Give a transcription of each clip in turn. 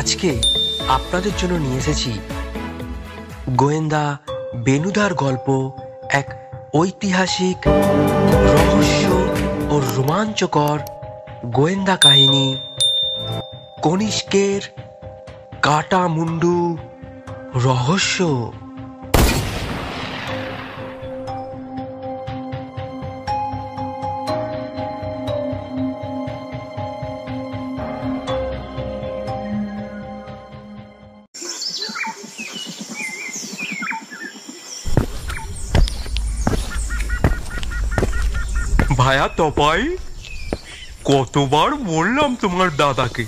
আজকে আপনাদের জন্য নিয়ে এসেছি গোয়েন্দা বেনুদার গল্প, এক ঐতিহাসিক রহস্য ও রোমাঞ্চকর গোয়েন্দা কাহিনী, কনিষ্কের কাটা মুন্ডু রহস্য। ভায়া তপাই, কতবার বললাম তোমার দাদাকে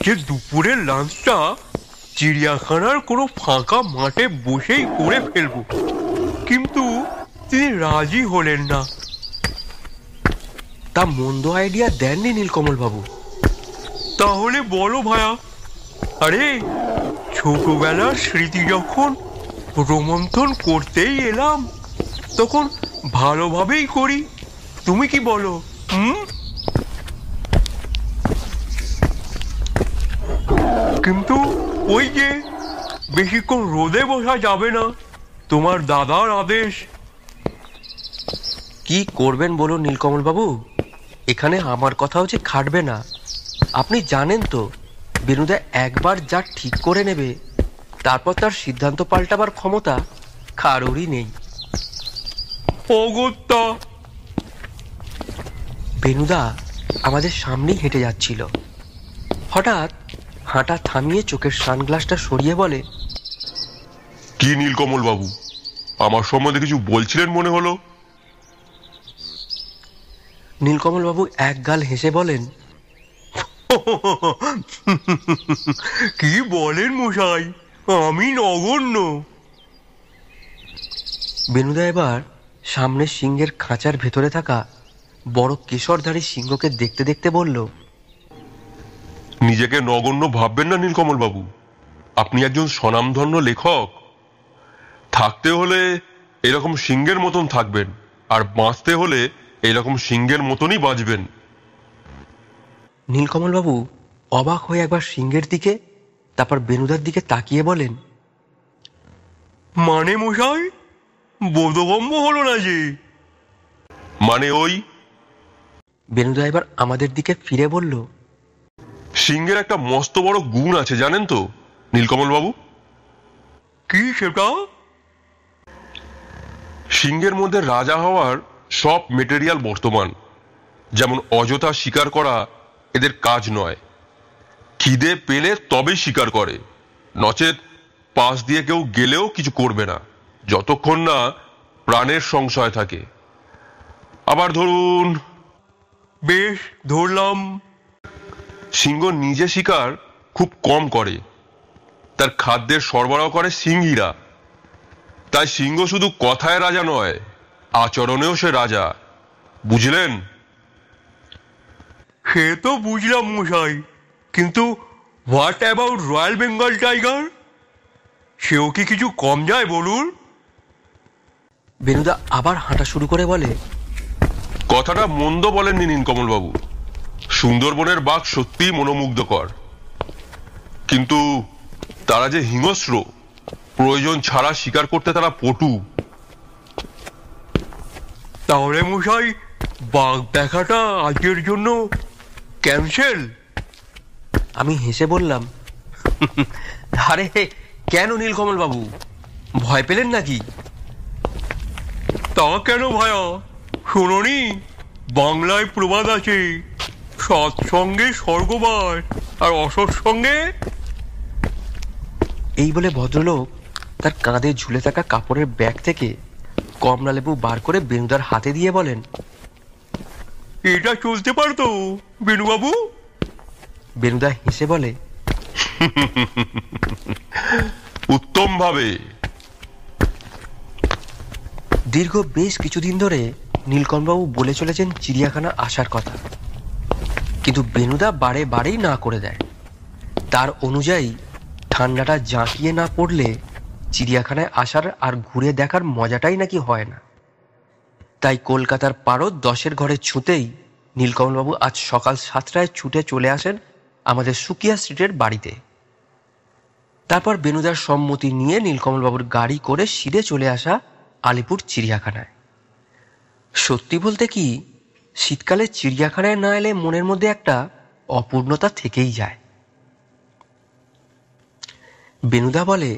যে দুপুরের লাঞ্চটা চিড়িয়াখানার কোনো ফাঁকা মাঠে বসেই করে ফেলবো, কিন্তু তিনি রাজি হলেন না। তা মন্দ আইডিয়া দেননি নীলকমল বাবু। তাহলে বলো ভায়া। আরে ছোটবেলার স্মৃতি যখন রোমন্থন করতেই এলাম, তখন ভালোভাবেই করি। তুমি কি বলো? কিন্তু ওই যে বেশিক্ষণ রোদে বসা যাবে না, তোমার দাদার আদেশ। কি করবেন বলুন নীলকমল বাবু, এখানে আমার কথাও যে খাটবে না। আপনি জানেন তো, বেনুদা একবার যা ঠিক করে নেবে, তারপর তার সিদ্ধান্ত পাল্টাবার ক্ষমতা কারোরই নেই। অগত্যা। বেনুদা আমাদের সামনেই হেঁটে যাচ্ছিল। হঠাৎ হাঁটা থামিয়ে চোখের সানগ্লাসটা সরিয়ে বলে, কি নীলকমল বাবু, আমার সম্বন্ধে কিছু বলছিলেন মনে হলো। নীলকমল বাবু এক গাল হেসে বলেন, কি বলেন মশাই, আমি নগণ্য। বেনুদা এবার সামনের সিংহের খাঁচার ভেতরে থাকা বড় কেশরধারী সিংহকে দেখতে দেখতে বলল, নিজেকে নগণ্য ভাববেন না নীলকমল বাবু, আপনি একজন স্বনামধন্য লেখক। থাকতে হলে এরকম সিংহের মতন থাকবেন, আর বাঁচতে হলে এরকম সিংহের মতনই বাঁচবেন। নীলকমল বাবু অবাক হয়ে একবার সিংহের দিকে, তারপর বেনুদার দিকে তাকিয়ে বলেন, মানে মশাই, বোধগম্য হলো না যে। মানে ওই। বেনুদা এবার আমাদের দিকে ফিরে বলল, সিংহের একটা মস্ত বড় গুণ আছে জানেন তো নীলকমল বাবু? কি সেটা? সিংহের মধ্যে রাজা হওয়ার সব মেটেরিয়াল বর্তমান। যেমন অযথা শিকার করা এদের কাজ নয়, খিদে পেলে তবেই শিকার করে, নচেত পাশ দিয়ে কেউ গেলেও কিছু করবে না, যতক্ষণ না প্রাণের সংশয় থাকে। আবার ধরুন, বেশ ধরলাম। সিংহ নিজে শিকার খুব কম করে, তার খাদ্যের সরবরাহ করে সিংহীরা। তাই সিংহ শুধু কথায় রাজা নয়, আচরণেও সে রাজা, বুঝলেন? সে তো বুঝলাম মশাই, কিন্তু what about royal Bengal tiger? সেও কি কিছু কম যায় বলুন? বেনুদা আবার হাঁটা শুরু করে বলে, কথাটা মন্দ বলেননি নীলকমল বাবু, সুন্দরবনের বাঘ সত্যিই মনোমুগ্ধকর, কিন্তু তারা যে হিংস্র, প্রয়োজন ছাড়া শিকার করতে তারা পটু। তাহলে মশাই, বাঘ দেখাটা আজকের জন্য ক্যান্সেল? আমি হেসে বললাম, আরে কেন নীলকমল বাবু, ভয় পেলেন নাকি? তা কেন ভায়া, শোনোনি, বাংলায় প্রবাদ আছে, সৎসঙ্গে স্বর্গবাস আর অসৎসঙ্গে। এই বলে ভদ্রলোক তার কাঁধে ঝুলে থাকা কাপড়ের ব্যাগ থেকে কমলালেবু বার করে বেনুদার হাতে দিয়ে বলেন, এটা চলতে পারতো বেনুবাবু? বেনুদা হেসে বলে, উত্তম ভাবে। দীর্ঘ বেশ কিছুদিন ধরে নীলকমলবাবু বলে চলেছেন চিড়িয়াখানা আসার কথা, কিন্তু বেনুদা বারে বারেই না করে দেয়। তার অনুযায়ী ঠান্ডাটা জাঁকিয়ে না পড়লে চিড়িয়াখানায় আসার আর ঘুরে দেখার মজাটাই নাকি হয় না। তাই কলকাতার পারদ 10-এর ঘরে ছুঁতেই নীলকমলবাবু আজ সকাল 7টায় ছুটে চলে আসেন আমাদের সুকিয়া স্ট্রিটের বাড়িতে। তারপর বেনুদার সম্মতি নিয়ে নীলকমলবাবুর গাড়ি করে সিধে চলে আসা আলিপুর চিড়িয়াখানায়। সত্যি বলতে কি, শীতকালে চিড়িয়াখানায় না এলে মনের মধ্যে একটা অপূর্ণতা থেকেই যায়। বেনুদা বলে,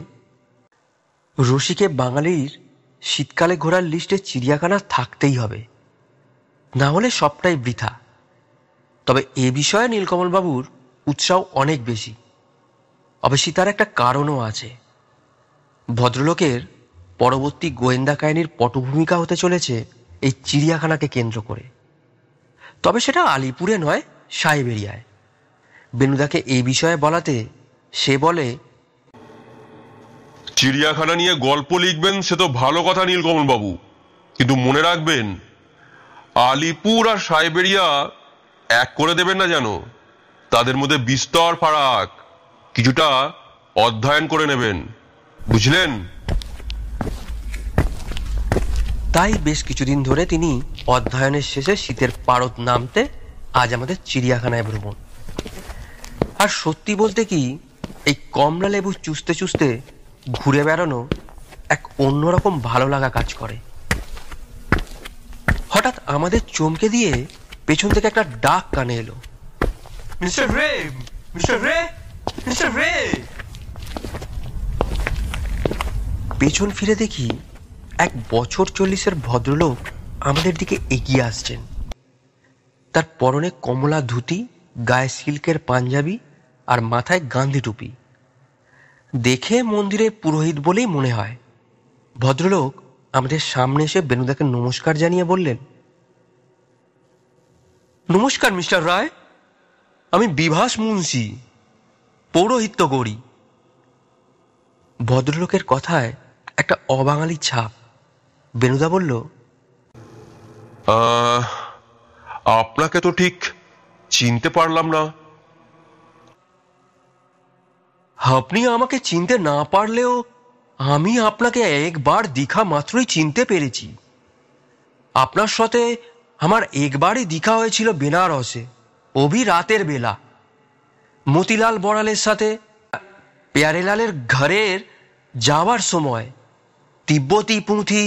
রসিকে বাঙালির শীতকালে ঘোরার লিস্টে চিড়িয়াখানা থাকতেই হবে, না হলে সবটাই বৃথা। তবে এ বিষয়ে নীলকমলবাবুর উৎসাহ অনেক বেশি। অবশ্যই তার একটা কারণও আছে। ভদ্রলোকের পরবর্তী গোয়েন্দা কাহিনীর পটভূমিকা হতে চলেছে এই চিড়িয়াখানাকে কেন্দ্র করে। তবে সেটা আলিপুরে নয়, সাহেবেরিয়ায়। বেনুদাকে এই বিষয়ে বলাতে সে বলে, চিড়িয়াখানা নিয়ে গল্প লিখবেন সে তো ভালো কথা নীলকমল বাবু, কিন্তু মনে রাখবেন আলিপুর আর সাইবেরিয়া এক করে দেবেন না যেন। তাদের মধ্যে বিস্তর ফারাক, কিছুটা অধ্যয়ন করে নেবেন, বুঝলেন? তাই বেশ কিছুদিন ধরে তিনি অধ্যয়নের শেষে শীতের পারদ নামতে আজ আমাদের চিড়িয়াখানায় ভ্রমণ। আর সত্যি বলতে কি, এই কমলা লেবু চুষতে চুষতে ঘুরে বেড়ানো এক অন্যরকম ভালো লাগা কাজ করে। হঠাৎ আমাদের চমকে দিয়ে পেছন থেকে একটা ডাক কানে এলো, মিস্টার রে, মিস্টার রে, মিস্টার রে। পেছন ফিরে দেখি এক বছর 40-এর ভদ্রলোক আমাদের দিকে এগিয়ে আসছেন। তার পরনে কমলা ধুতি, গায়ে সিল্কের পাঞ্জাবি আর মাথায় গান্ধী টুপি। দেখে মন্দিরের পুরোহিত বলেই মনে হয়। ভদ্রলোক আমাদের সামনে এসে বেনুদাকে নমস্কার জানিয়ে বললেন, নমস্কার মিস্টার রায়, আমি বিভাস মুন্সি, পৌরোহিত্য করি। ভদ্রলোকের কথায় একটা অবাঙালি ছাপ। বেনুদা বলল, আপনাকে তো ঠিক চিনতে পারলাম না। আপনি আমাকে চিনতে না পারলেও আমি আপনাকে একবার দেখা মাত্রই চিনতে পেরেছি। আপনার সাথে আমার একবারই দেখা হয়েছিল বেনারসে, অভি রাতের বেলা, মতিলাল বড়ালের সাথে। প্যারেলালের ঘরের যাওয়ার সময় তিব্বতী পুঁথি,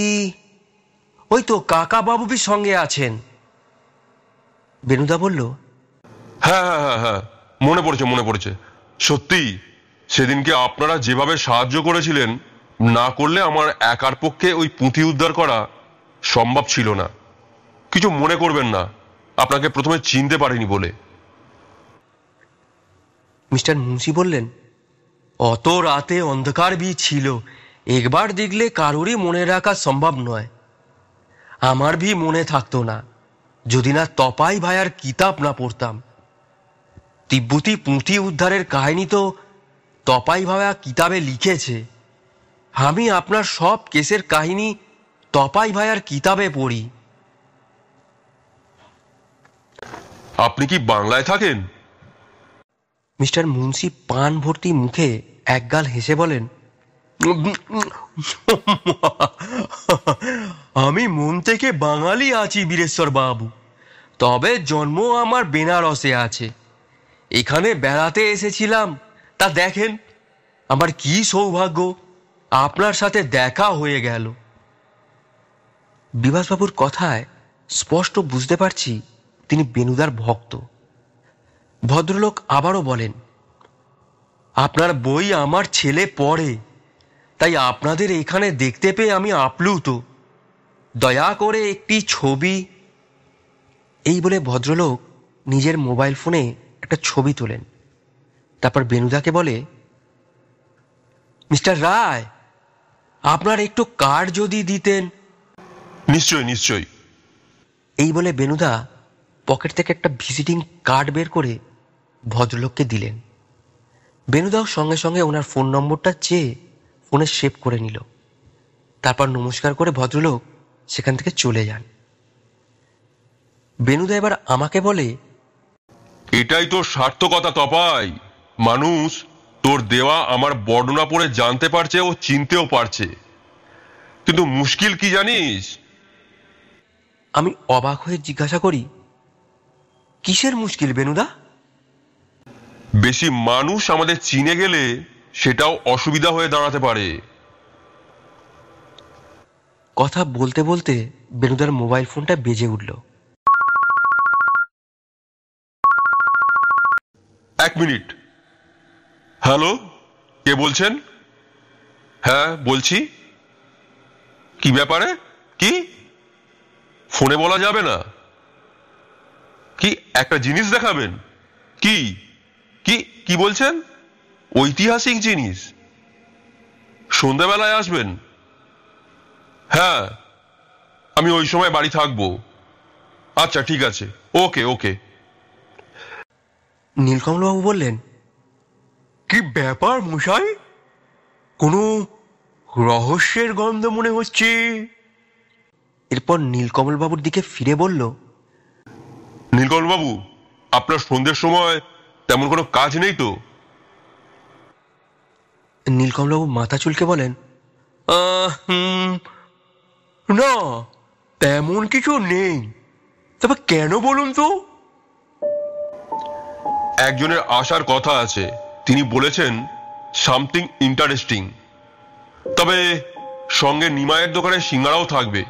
ওই তো কাকা বাবু সঙ্গে আছেন। বেনুদা বলল, হ্যাঁ হ্যাঁ হ্যাঁ হ্যাঁ, মনে পড়েছে মনে পড়েছে। সত্যি সেদিনকে আপনারা যেভাবে সাহায্য করেছিলেন, না করলে আমার একার পক্ষে ওই পুঁথি উদ্ধার করা সম্ভব ছিল না। কিছু মনে করবেন না, আপনাকে প্রথমে চিনতে পারিনি বলে। মিস্টার মুন্সি বললেন, অত রাতে অন্ধকার বি ছিল, একবার দেখলে কারোরই মনে রাখা সম্ভব নয়। আমার ভি মনে থাকতো না যদি না তপাই ভাইয়ার কিতাব না পড়তাম। তিব্বতী পুঁথি উদ্ধারের কাহিনী তো তপাই ভাইয়া কিতাবে লিখেছে। আমি আপনার সব কেসের কাহিনী তপাই ভাইয়ার কিতাবে পড়ি। আপনি কি বাংলায় থাকেন? মিস্টার মুন্সি পান ভর্তি মুখে একগাল হেসে বলেন, আমি মন থেকে বাঙালি আছি বীরেশ্বর বাবু, তবে জন্ম আমার বেনারসে আছে। এখানে বেড়াতে এসেছিলাম, তা দেখেন আমার কি সৌভাগ্য, আপনার সাথে দেখা হয়ে গেল। বিভাসবাবুর কথায় স্পষ্ট বুঝতে পারছি তিনি বেনুদার ভক্ত। ভদ্রলোক আবারও বলেন, আপনার বই আমার ছেলে পড়ে, তাই আপনাদের এখানে দেখতে পেয়ে আমি আপ্লুত। দয়া করে একটি ছবি। এই বলে ভদ্রলোক নিজের মোবাইল ফোনে একটা ছবি তোলেন। তারপর বেনুদাকে বলে, মিস্টার রায়, আপনার একটু কার্ড যদি দিতেন। নিশ্চয়ই নিশ্চয়ই। এই বলে বেনুদা পকেট থেকে একটা ভিজিটিং কার্ড বের করে ভদ্রলোককে দিলেন। বেনুদাও সঙ্গে সঙ্গে ওনার ফোন নম্বরটা চেয়ে ফোনে সেভ করে নিল। তারপর নমস্কার করে ভদ্রলোক সেখান থেকে চলে যান। বেনুদা এবার আমাকে বলে, এটাই তো সার্থকতা তপাই। মানুষ তোর দেওয়া আমার বর্ণনা পড়ে জানতে পারছে ও চিনতেও পারছে, কিন্তু মুশকিল কি জানিস? আমি অবাক হয়ে জিজ্ঞাসা করি, কিসের মুশকিল বেনুদা? বেশি মানুষ আমাদের চিনে গেলে সেটাও অসুবিধা হয়ে দাঁড়াতে পারে। কথা বলতে বলতে বেনুদার মোবাইল ফোনটা বেজে উঠল। 1 মিনিট। হ্যালো, কে বলছেন? হ্যাঁ বলছি। কি ব্যাপারে? কি ফোনে বলা যাবে না? কি একটা জিনিস দেখাবেন? কি কি কি বলছেন? ঐতিহাসিক জিনিস? সন্ধ্যাবেলায় আসবেন? হ্যাঁ, আমি ওই সময় বাড়ি থাকবো। আচ্ছা ঠিক আছে, ওকে ওকে। নীলকমলবাবু বললেন, কি ব্যাপার মশাই, কোনো রহস্যের গন্ধ মনে হচ্ছে। এরপর নীলকমলবাবুর দিকে ফিরে বলল, নীলকমলবাবু, আপনার সন্ধ্যের সময় তেমন কোনো কাজ নেই তো? নীলকমলবাবু মাথা চুলকে বলেন, না, তেমন কিছু নেই। তবে কেন বলুন তো? একজনের আসার কথা আছে, তিনি বলেছেন সামথিং ইন্টারেস্টিং। তবে সঙ্গে নিমাইয়ের দোকানে সিঙ্গারাও থাকবে।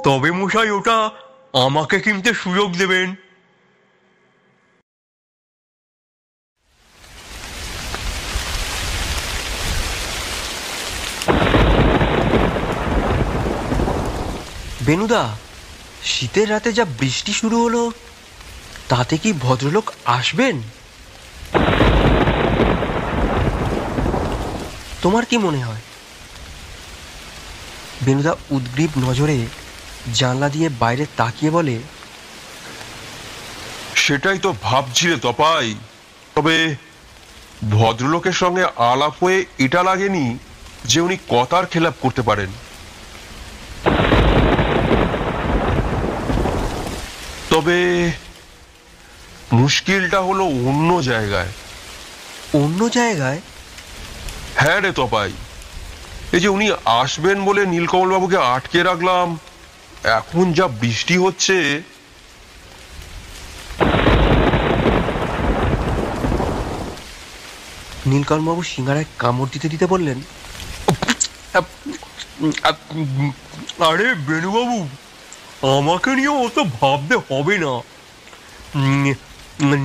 তবে মশাই ওটা আমাকে কিনতে সুযোগ দেবেন। বেনুদা, শীতের রাতে যা বৃষ্টি শুরু হলো, তাতে কি ভদ্রলোক আসবেন? তোমার কি মনে হয়? বেনুদা উদ্গ্রীব নজরে জানলা দিয়ে বাইরে তাকিয়ে বলে, সেটাই তো ভাবছি রে তপাই। তবে ভদ্রলোকের সঙ্গে আলাপ হয়ে এটা লাগেনি যে উনি কথার খেলাপ করতে পারেন। তবে মুশকিলটা হলো অন্য জায়গায়। অন্য জায়গায়? হ্যাঁ রে তপাই, এই যে উনি আসবেন বলে নীলকমলবাবুকে আটকে রাখলাম, এখন যা বৃষ্টি হচ্ছে। নীলকমলবাবু সিঙ্গারায় কামড় দিতে দিতে বললেন, আরে বেনুবাবু, আমাকে নিয়ে অত ভাবতে হবে না।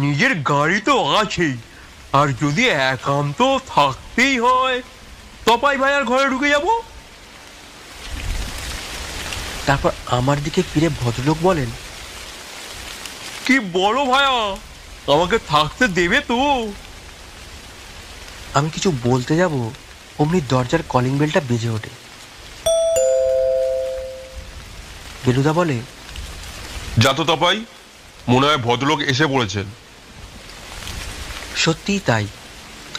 নিজের গাড়ি তো আছেই। আর যদি একান্ত থাকতেই হয়, তপাই ভাইয়ার ঘরে ঢুকে যাব। তারপর আমার দিকে ফিরে ভদ্রলোক বলেন, কি বলো ভাইয়া, আমাকে থাকতে দেবে তো? আমি কিছু বলতে যাব, অমনি দরজার কলিং বেলটা বেজে ওঠে। বেনুদা বলে, যা তো তপাই, মনে হয় ভদ্রলোক এসে পড়েছেন। সত্যিই তাই।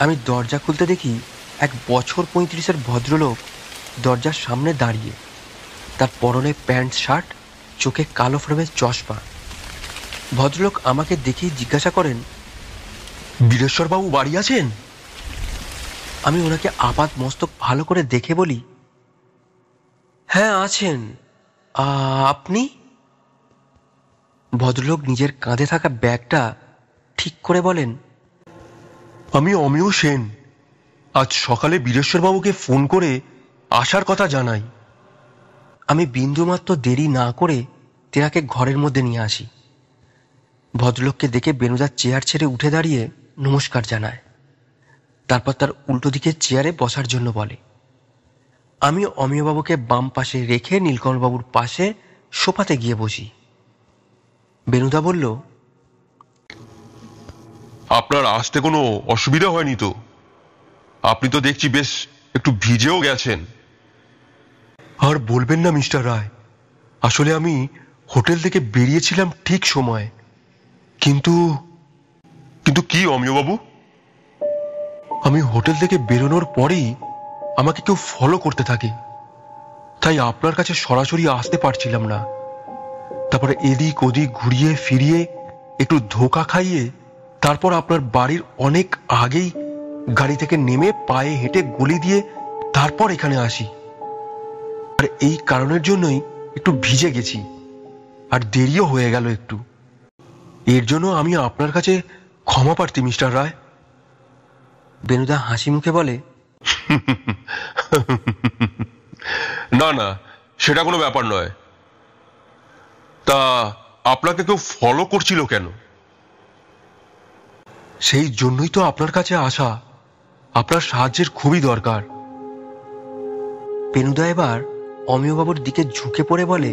আমি দরজা খুলতে দেখি এক বছর 35-এর ভদ্রলোক দরজার সামনে দাঁড়িয়ে, তার পরনে প্যান্ট শার্ট, চোখে কালো ফ্রেমের চশমা। ভদ্রলোক আমাকে দেখেই জিজ্ঞাসা করেন, বীরেশ্বরবাবু বাড়ি আছেন? আমি ওনাকে আপাত মস্তক ভালো করে দেখে বলি, হ্যাঁ আছেন। আপনি? ভদ্রলোক নিজের কাঁধে থাকা ব্যাগটা ঠিক করে বলেন, আমি অমিয় সেন। আজ সকালে বীরেশ্বরবাবুকে ফোন করে আসার কথা জানাই। আমি বিন্দুমাত্র দেরি না করে তেনাকে ঘরের মধ্যে নিয়ে আসি। ভদ্রলোককে দেখে বেনুদার চেয়ার ছেড়ে উঠে দাঁড়িয়ে নমস্কার জানায়। তারপর তার উল্টো দিকে চেয়ারে বসার জন্য বলে। আমি অমিয়বাবুকে বাম পাশে রেখে নীলকমলবাবুর পাশে সোফাতে গিয়ে বসি। বেনুদা বলল, আপনার আসতে কোনো অসুবিধা হয়নি তো? আপনি তো দেখছি বেশ একটু ভিজেও গেছেন। আর বলবেন না মিস্টার রায়, আসলে আমি হোটেল থেকে বেরিয়েছিলাম ঠিক সময়। কিন্তু কিন্তু কি অমিয়বাবু? আমি হোটেল থেকে বেরোনোর পরেই আমাকে কেউ ফলো করতে থাকে, তাই আপনার কাছে সরাসরি আসতে পারছিলাম না। তারপরে এদিক ওদিক ঘুরিয়ে ফিরিয়ে একটু ধোঁকা খাইয়ে তারপর আপনার বাড়ির অনেক আগেই গাড়ি থেকে নেমে পায়ে হেঁটে গলি দিয়ে তারপর এখানে আসি। আর এই কারণের জন্যই একটু ভিজে গেছি, আর দেরিও হয়ে গেল একটু। এর জন্য আমি আপনার কাছে ক্ষমা প্রার্থী মিস্টার রায়। বেনুদা হাসি মুখে বলে, না না, সেটা কোনো ব্যাপার নয়। তা আপনাকে কেউ ফলো করছিল কেন? সেই জন্যই তো আপনার কাছে আসা। আপনার সাহায্যের খুবই দরকার। বেনুদা এবার অমিয়বাবুর দিকে ঝুঁকে পড়ে বলে,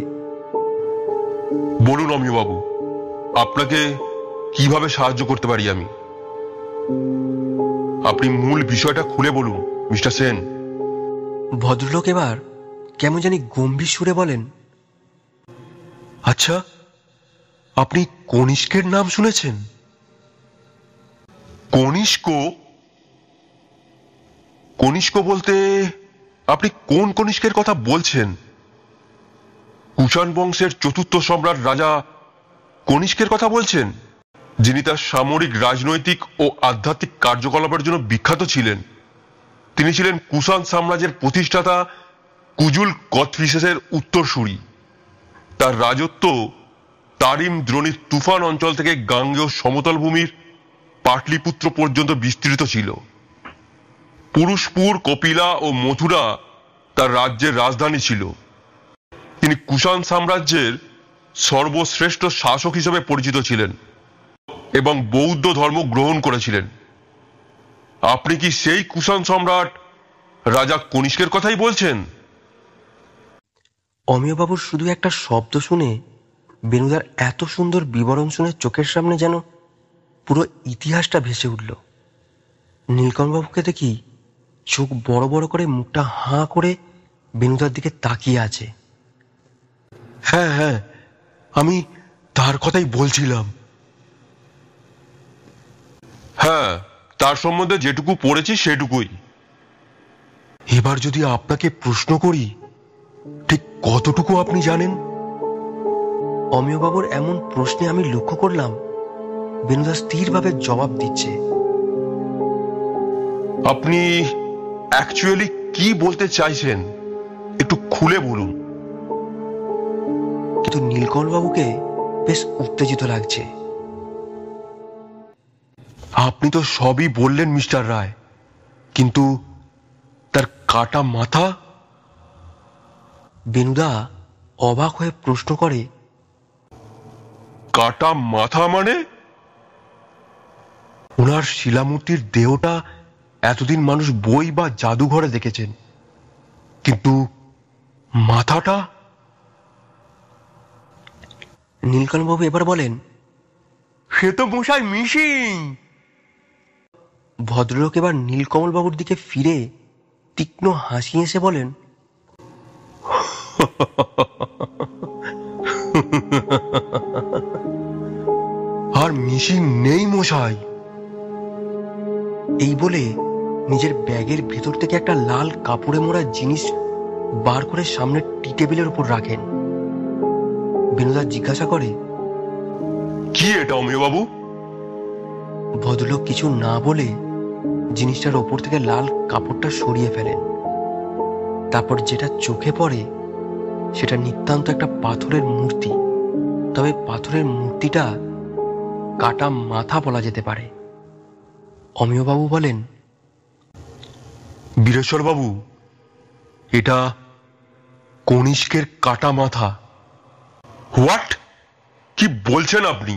বলুন অমিয়বাবু, আপনাকে কিভাবে সাহায্য করতে পারি আমি? আপনি মূল বিষয়টা খুলে বলুন মিস্টার সেন। ভদ্রলোক এবার কেমন জানি গম্ভীর সুরে বলেন, আচ্ছা, আপনি কনিষ্কের নাম শুনেছেন? কনিষ্ক? কনিষ্ক বলতে আপনি কোন কনিষ্কের কথা বলছেন? কুষাণ বংশের চতুর্থ সম্রাট রাজা কনিষ্কের কথা বলছেন, যিনি তার সামরিক, রাজনৈতিক ও আধ্যাত্মিক কার্যকলাপের জন্য বিখ্যাত ছিলেন। তিনি ছিলেন কুষাণ সাম্রাজ্যের প্রতিষ্ঠাতা কুজুল কথফিসেসের উত্তরসূরি। তার রাজত্ব তারিম দ্রোণীর তুফান অঞ্চল থেকে গাঙ্গেয় সমতল ভূমির পাটলিপুত্র পর্যন্ত বিস্তৃত ছিল। পুরুষপুর, কপিলা ও মথুরা তার রাজ্যের রাজধানী ছিল। তিনি কুষাণ সাম্রাজ্যের সর্বশ্রেষ্ঠ শাসক হিসেবে পরিচিত ছিলেন এবং বৌদ্ধ ধর্ম গ্রহণ করেছিলেন। আপনি কি সেই কুষাণ সম্রাট রাজা কনিষ্কের কথাই বলছেন? অমিয়বাবুর শুধু একটা শব্দ শুনে বেনুদার এত সুন্দর বিবরণ শুনে চোখের সামনে যেন পুরো ইতিহাসটা ভেসে উঠল। নীলকণ্ঠবাবুকে দেখি চোখ বড় বড় করে, মুখটা হাঁ করে বেনুদার দিকে তাকিয়ে আছে। হ্যাঁ হ্যাঁ, আমি তার কথাই বলছিলাম। হ্যাঁ, তার সম্বন্ধে যেটুকু পড়েছি সেটুকুই। এবার যদি আপনাকে প্রশ্ন করি, ঠিক কতটুকু আপনি জানেন? অমিয়বাবুর এমন প্রশ্নে আমি লক্ষ্য করলাম বেনুদা স্থিরভাবে জবাব দিচ্ছে। আপনি অ্যাকচুয়ালি কি বলতে চাইছেন একটু খুলে বলুন। কিন্তু নীলকণ্ঠবাবুকে বেশ উত্তেজিত লাগছে। আপনি তো সবই বললেন মিস্টার রায়, কিন্তু তার কাটা মাথা? বেনুদা অবাক হয়ে প্রশ্ন করে, কাটা মাথা মানে? ওনার শিলামূর্তির দেহটা এতদিন মানুষ বই বা জাদুঘরে দেখেছেন, কিন্তু মাথাটা? নীলকণ্ঠবাবু এবার বলেন, সে তো মশাই মিসিং। ভদ্রলোক এবার নীলকমলবাবুর দিকে ফিরে তীক্ষ্ণ হাসি এসে বলেন, আর মিসিং নেই মশাই। এই বলে নিজের ব্যাগের ভেতর থেকে একটা লাল কাপড়ে মোড়া জিনিস বার করে সামনের টি টেবিলের উপর রাখেন। বেনুদা জিজ্ঞাসা করে, কি এটা অমিয়বাবু? ভদ্রলোক কিছু না বলে জিনিসটার ওপর থেকে লাল কাপড়টা সরিয়ে ফেলেন। তারপর যেটা চোখে পড়ে সেটা নিতান্ত একটা পাথরের মূর্তি। তবে পাথরের মূর্তিটা কাটা মাথা বলা যেতে পারে। অমিয়বাবু বলেন, বীরেশ্বর বাবু, এটা কনিষ্কের কাটা মাথা। হোয়াট? কি বলছেন আপনি?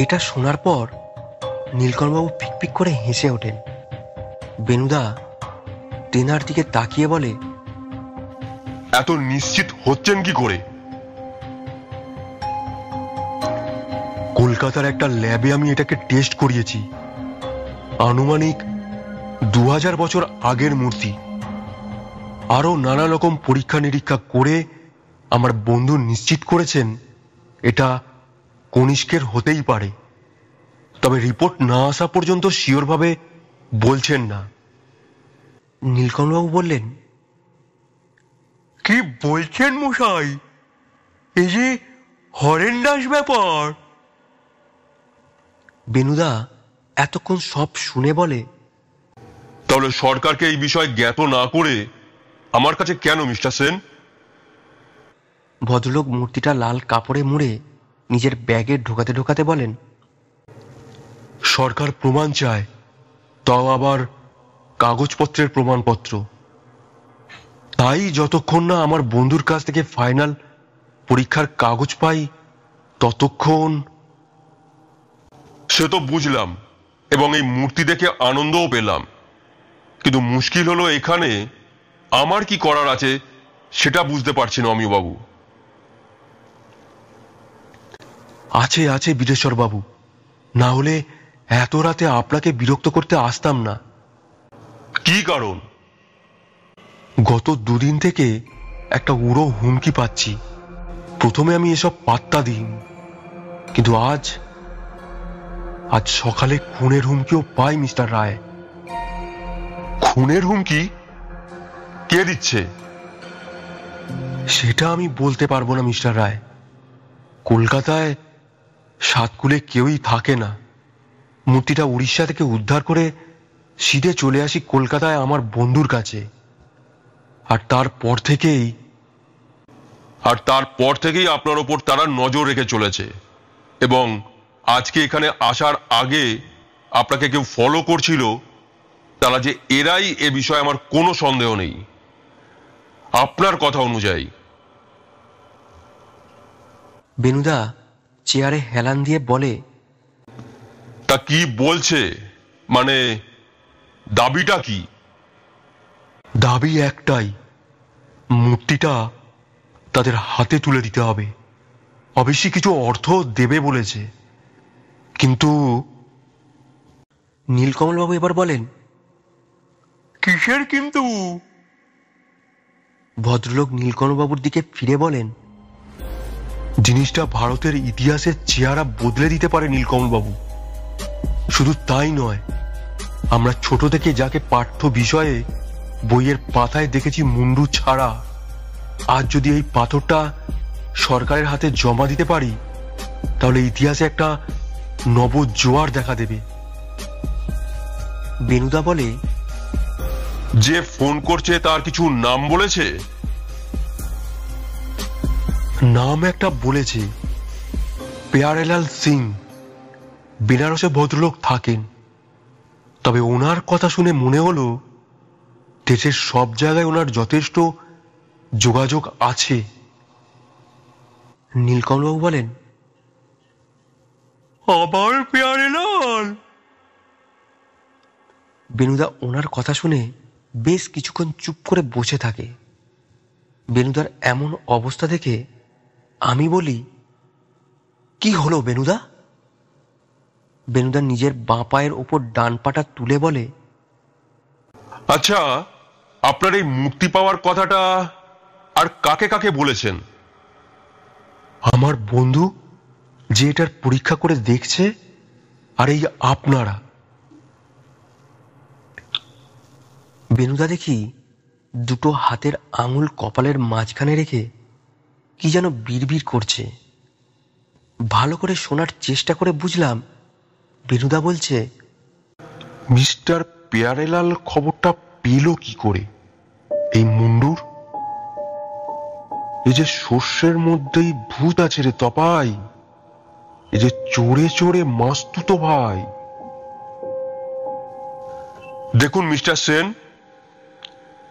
এটা শোনার পর নীলকণ্ঠবাবু ফিকফিক করে হেসে ওঠেন। বেনুদা তেনার দিকে তাকিয়ে বলে, এত নিশ্চিত হচ্ছেন কি করে? কলকাতার একটা ল্যাবে আমি এটাকে টেস্ট করিয়েছি। আনুমানিক 2000 বছর আগের মূর্তি। আরো নানা রকম পরীক্ষা নিরীক্ষা করে আমার বন্ধু নিশ্চিত করেছেন এটা কনিষ্কের হতেই পারে। তবে রিপোর্ট না আসা পর্যন্ত শিওরভাবে বলছেন না। নীলকণ্ঠবাবু বললেন, কি বলছেন মশাই? এই যে হরেন্ডাস ব্যাপার। বেনুদা এতক্ষণ সব শুনে বলে, তাহলে সরকারকে এই বিষয়ে জ্ঞাত না করে আমার কাছে কেন মিস্টার সেন? ভদ্রলোক মূর্তিটা লাল কাপড়ে মুড়ে নিজের ব্যাগে ঢোকাতে ঢোকাতে বলেন, সরকার প্রমাণ চায়, তাও আবার কাগজপত্রের প্রমাণপত্র। তাই যতক্ষণ না আমার বন্ধুর কাছ থেকে ফাইনাল পরীক্ষার কাগজ পাই ততক্ষণ। সে তো বুঝলাম এবং এই মূর্তি দেখে আনন্দও পেলাম, কিন্তু মুশকিল হলো এখানে আমার কি করার আছে সেটা বুঝতে পারছি না অমিয়বাবু। আছে আছে বীরেশ্বর বাবু, না হলে এত রাতে আপনাকে বিরক্ত করতে আসতাম না। কি কারণ? গত দুদিন থেকে একটা উড়ো হুমকি পাচ্ছি। প্রথমে আমি এসব পাত্তা দিইনি, কিন্তু আজ সকালে খুনের হুমকিও পাই মিস্টার রায়। খুনের হুমকি? কে দিচ্ছে? সেটা আমি বলতে পারবো না মিস্টার রায়। কলকাতায় সাতকুলে কেউই থাকে না। মূর্তিটা উড়িষ্যা থেকে উদ্ধার করে সিধে চলে আসি কলকাতায় আমার বন্ধুর কাছে। আর তারপর থেকেই আপনার ওপর তারা নজর রেখে চলেছে, এবং আজকে এখানে আসার আগে আপনাকে কেউ ফলো করছিল, তারা যে এরাই এ বিষয়ে আমার কোনো সন্দেহ নেই। আপনার কথা অনুযায়ী। বেনুদা চেয়ারে হেলান দিয়ে বলে, তা কি বলছে? মানে দাবিটা কি? দাবি একটাই, মূর্তিটা তাদের হাতে তুলে দিতে হবে। অবশ্যই কিছু অর্থ দেবে বলেছে, কিন্তু। নীলকমলবাবু এবার বলেন, কিসের কিন্তু? ভদ্রলোক নীলকমলবাবুর দিকে ফিরে বলেন, জিনিসটা ভারতের ইতিহাসের চেহারা বদলে দিতে পারে নীলকমলবাবু। শুধু তাই নয়, আমরা ছোট থেকে যাকে পাঠ্য বিষয়ে বইয়ের পাতায় দেখেছি মুন্ডু ছাড়া, আজ যদি এই পাথরটা সরকারের হাতে জমা দিতে পারি, তাহলে ইতিহাসে একটা নব জোয়ার দেখা দেবে। বেনুদা বলে, যে ফোন করছে তার কিছু নাম বলেছে? নাম একটা বলেছে, পেয়ারেলাল সিং। বেনারসে ভদ্রলোক থাকেন, তবে ওনার কথা শুনে মনে হলো দেশের সব জায়গায় ওনার যথেষ্ট যোগাযোগ আছে। নীলকমলবাবু বলেন, আবার পেয়ারেলাল? বেনুদা ওনার কথা শুনে বেশ কিছুক্ষণ চুপ করে বসে থাকে। বেনুদার এমন অবস্থা দেখে আমি বলি, কি হলো বেনুদা? বেনুদা নিজের বাঁ পায়ের ওপর ডান পাটা তুলে বলে, আচ্ছা, আপনার এই মুক্তি পাওয়ার কথাটা আর কাকে কাকে বলেছেন? আমার বন্ধু যে এটার পরীক্ষা করে দেখছে, আর এই আপনারা। বেনুদা দেখি দুটো হাতের আঙুল কপালের মাঝখানে রেখে কি যেন বিড়বিড় করছে। ভালো করে শোনার চেষ্টা করে বুঝলাম বেনুদা বলছে, মিস্টার পেয়ারেলাল খবরটা পেল কি করে এই মুন্ডুর? এই যে শস্যের মধ্যেই ভূত আছে রে তপাই, এই যে চোরে চোরে মাস্তুতো ভাই। দেখুন মিস্টার সেন,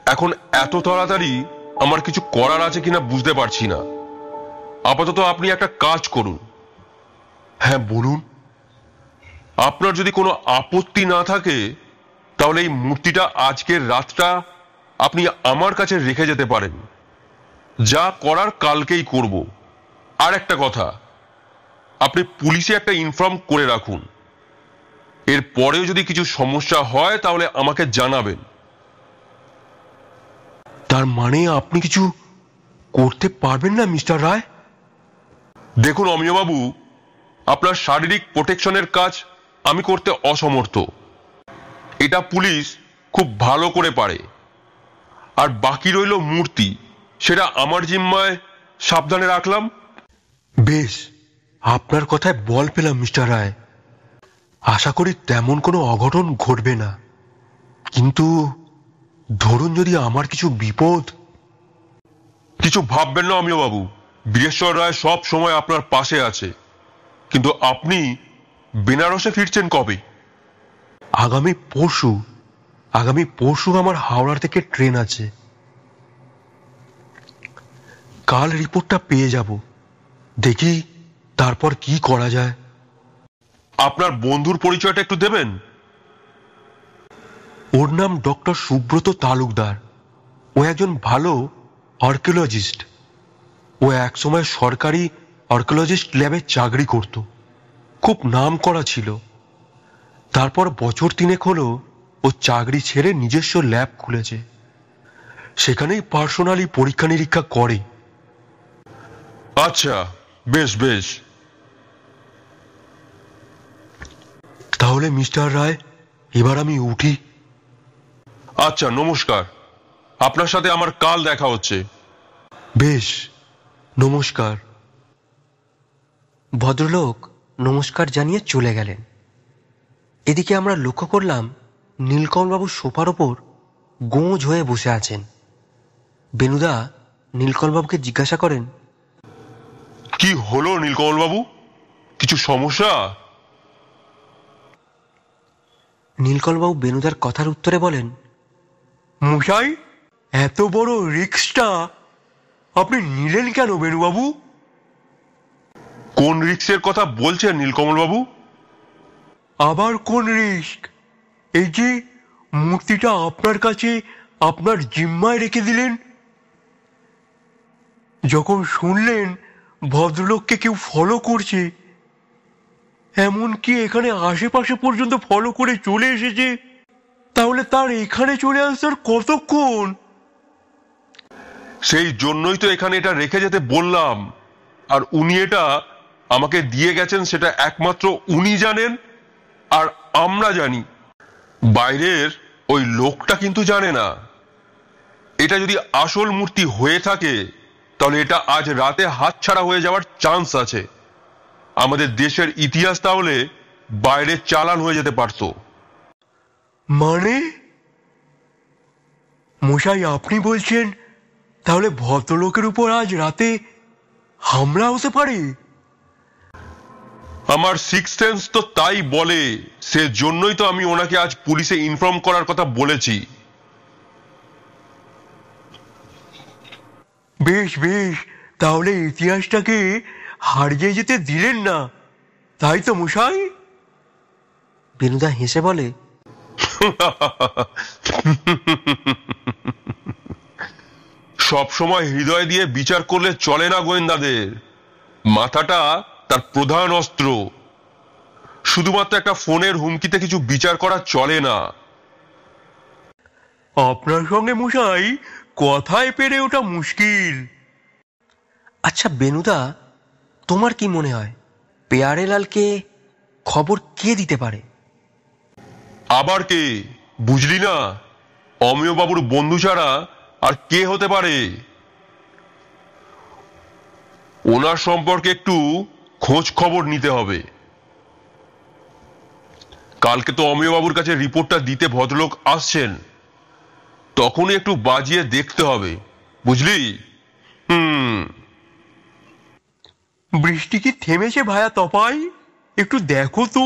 এখন এত তাড়াতাড়ি আমার কিছু করার আছে কিনা বুঝতে পারছি না। আপাতত আপনি একটা কাজ করুন। হ্যাঁ বলুন। আপনার যদি কোনো আপত্তি না থাকে, তাহলে এই মূর্তিটা আজকের রাতটা আপনি আমার কাছে রেখে যেতে পারেন। যা করার কালকেই করব। আর একটা কথা, আপনি পুলিশে একটা ইনফর্ম করে রাখুন। এর পরেও যদি কিছু সমস্যা হয় তাহলে আমাকে জানাবেন। তার মানে আপনি কিছু করতে পারবেন না মিস্টার রায়? দেখুন অমিয়বাবু, আপনার শারীরিক প্রোটেকশনের কাজ আমি করতে অসমর্থ। এটা পুলিশ খুব ভালো করে পারে। আর বাকি রইল মূর্তি, সেটা আমার জিম্মায় সাবধানে রাখলাম। বেশ, আপনার কথায় বল পেলাম মিস্টার রায়। আশা করি তেমন কোনো অঘটন ঘটবে না, কিন্তু ধরুন যদি আমার কিছু বিপদ। কিছু ভাববেন না অমিয়বাবু, বীরেশ্বর রায় সব সময় আপনার পাশে আছে। কিন্তু আপনি বেনারসে ফিরছেন কবে? আগামী পরশু আমার হাওড়া থেকে ট্রেন আছে। কাল রিপোর্টটা পেয়ে যাব, দেখি তারপর কি করা যায়। আপনার বন্ধুর পরিচয়টা একটু দেবেন? ওর নাম ডক্টর সুব্রত তালুকদার। ও একজন ভালো আর্কিওলজিস্ট। ও একসময় সরকারি আর্কিওলজিস্ট ল্যাবে চাকরি করত, খুব নাম করা ছিল। তারপর বছর 3 হলো ও চাকরি ছেড়ে নিজস্ব ল্যাব খুলেছে, সেখানেই পার্সোনালি পরীক্ষা নিরীক্ষা করে। আচ্ছা, বেশ বেশ। তাহলে মিস্টার রায়, এবার আমি উঠি। আচ্ছা, নমস্কার। আপনার সাথে আমার কাল দেখা হচ্ছে। বেশ, নমস্কার। ভদ্রলোক নমস্কার জানিয়ে চলে গেলেন। এদিকে আমরা লক্ষ্য করলাম নীলকমলবাবু সোফার ওপর গোঁজ হয়ে বসে আছেন। বেনুদা নীলকমলবাবুকে জিজ্ঞাসা করেন, কি হলো নীলকমল বাবু, কিছু সমস্যা? নীলকমলবাবু বেনুদার কথার উত্তরে বলেন, মশাই, এত বড় রিস্কটা আপনি নিলেন কেন বেনুবাবু? কোন রিস্কের কথা বলছেন নীলকমল বাবু? আবার কোন রিস্ক? এই যে মূর্তিটা আপনার কাছে আপনার জিম্মায় রেখে দিলেন, যখন শুনলেন ভদ্রলোককে কেউ ফলো করছে, এমনকি এখানে আশেপাশে পর্যন্ত ফলো করে চলে এসেছে, তাহলে তার এখানে চলে আসার কতক্ষণ? সেই জন্যই তো এখানে এটা রেখে যেতে বললাম। আর উনি এটা আমাকে দিয়ে গেছেন, সেটা একমাত্র উনি জানেন আর আমরা জানি। বাইরের ওই লোকটা কিন্তু জানে না। এটা যদি আসল মূর্তি হয়ে থাকে তাহলে এটা আজ রাতে হাতছাড়া হয়ে যাওয়ার চান্স আছে। আমাদের দেশের ইতিহাস তাহলে বাইরে চালান হয়ে যেতে পারত। মানে মশাই, আপনি বলছেন তাহলে ভদ্রলোকের উপর আজ রাতে হামলা হতে পারে? আমার সিক্স সেন্স তো তাই বলে। সে জন্যই তো আমি ওনাকে আজ পুলিশে ইনফর্ম করার কথা বলেছি। বেশ বেশ, তাহলে ইতিহাসটাকে হারিয়ে যেতে দিলেন না, তাই তো মশাই? বেনুদা হেসে বলে, সব সময় হৃদয় দিয়ে বিচার করলে চলে না গোয়েন্দাদের। মাথাটা তার প্রধান অস্ত্র। শুধুমাত্র একটা ফোনের হুমকিতে কিছু বিচার করা চলে না। আপনার সঙ্গে মশাই কথায় পেরে ওটা মুশকিল। আচ্ছা বেনুদা, তোমার কি মনে হয় পেয়ারেলালকে খবর কে দিতে পারে? আবার কে? বুঝলি না? অমিয় বাবুর বন্ধু ছাড়া আর কে হতে পারে? ওনার সম্পর্কে একটু খোঁজ খবর নিতে হবে। কালকে তো অমিয় বাবুর কাছে রিপোর্টটা দিতে ভদ্রলোক আসছেন, তখনই একটু বাজিয়ে দেখতে হবে, বুঝলি? বৃষ্টি কি থেমেছে ভায়া তপাই? একটু দেখো তো।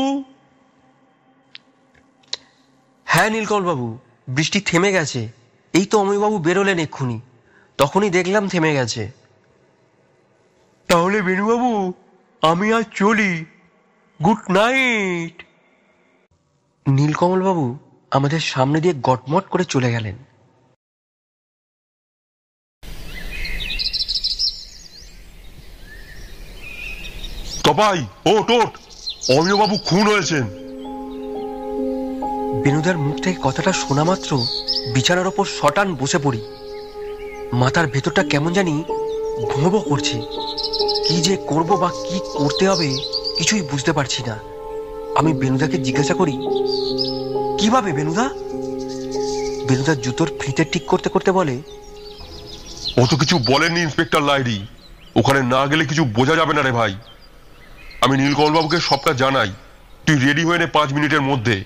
হ্যাঁ নীলকমলবাবু, বৃষ্টি থেমে গেছে। এই তো অমিয়বাবু বেরোলেন এক্ষুনি, তখনই দেখলাম থেমে গেছে। তাহলে বেনুবাবু, আমি আজ চলি। Good night. নীলকমলবাবু আমাদের সামনে দিয়ে গটমট করে চলে গেলেন। তপাই, ওট ওট, অমিয় বাবু খুন হয়েছেন। বেনুদার মুখ থেকে কথাটা শোনা মাত্র বিছানার ওপর শটান বসে পড়ি। মাথার ভেতরটা কেমন জানি ভোঁ ভোঁ করছে। কি যে করব বা কি করতে হবে কিছুই বুঝতে পারছি না। আমি বেনুদাকে জিজ্ঞাসা করি, কিভাবে বেনুদা? বেনুদা জুতোর ফিতে ঠিক করতে করতে বলে, অত কিছু বলেননি ইন্সপেক্টর লাইরি। ওখানে না গেলে কিছু বোঝা যাবে না রে ভাই। আমি নীলকমল বাবুকে সবটা জানাই। তুই রেডি হয়ে নে 5 মিনিটের মধ্যে।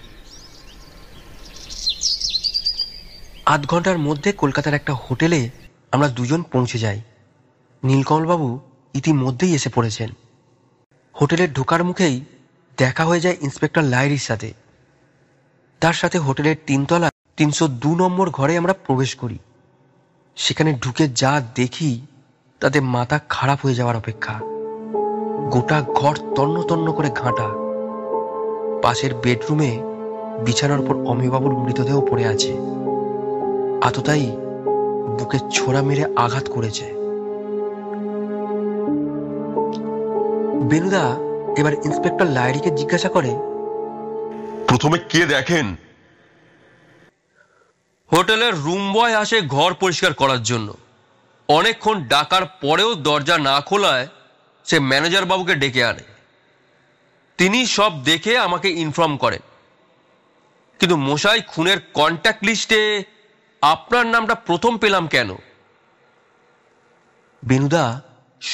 আধ ঘন্টার মধ্যে কলকাতার একটা হোটেলে আমরা দুজন পৌঁছে যাই। নীলকমলবাবু ইতিমধ্যেই এসে পড়েছেন। হোটেলের ঢোকার মুখেই দেখা হয়ে যায় ইন্সপেক্টর লাহিড়ীর সাথে। তার সাথে হোটেলের 3 তলা 302 নম্বর ঘরে আমরা প্রবেশ করি। সেখানে ঢুকে যা দেখি তাতে মাথা খারাপ হয়ে যাওয়ার অপেক্ষা। গোটা ঘর তন্ন তন্ন করে ঘাঁটা। পাশের বেডরুমে বিছানার উপর অমিয়বাবুর মৃতদেহ পড়ে আছে। আততায়ী বুকে ছোড়া মেরে আঘাত করেছে। বেনুদা এবার ইন্সপেক্টর লাহিড়ীকে জিজ্ঞাসা করে, প্রথমে কে দেখেন? হোটেলের রুম বয় আসে ঘর পরিষ্কার করার জন্য। অনেকক্ষণ ডাকার পরেও দরজা না খোলায় সে ম্যানেজার বাবুকে ডেকে আনে। তিনি সব দেখে আমাকে ইনফর্ম করেন। কিন্তু মশাই, খুনের কন্ট্যাক্ট লিস্টে আপনার নামটা প্রথম পেলাম কেন? বেনুদা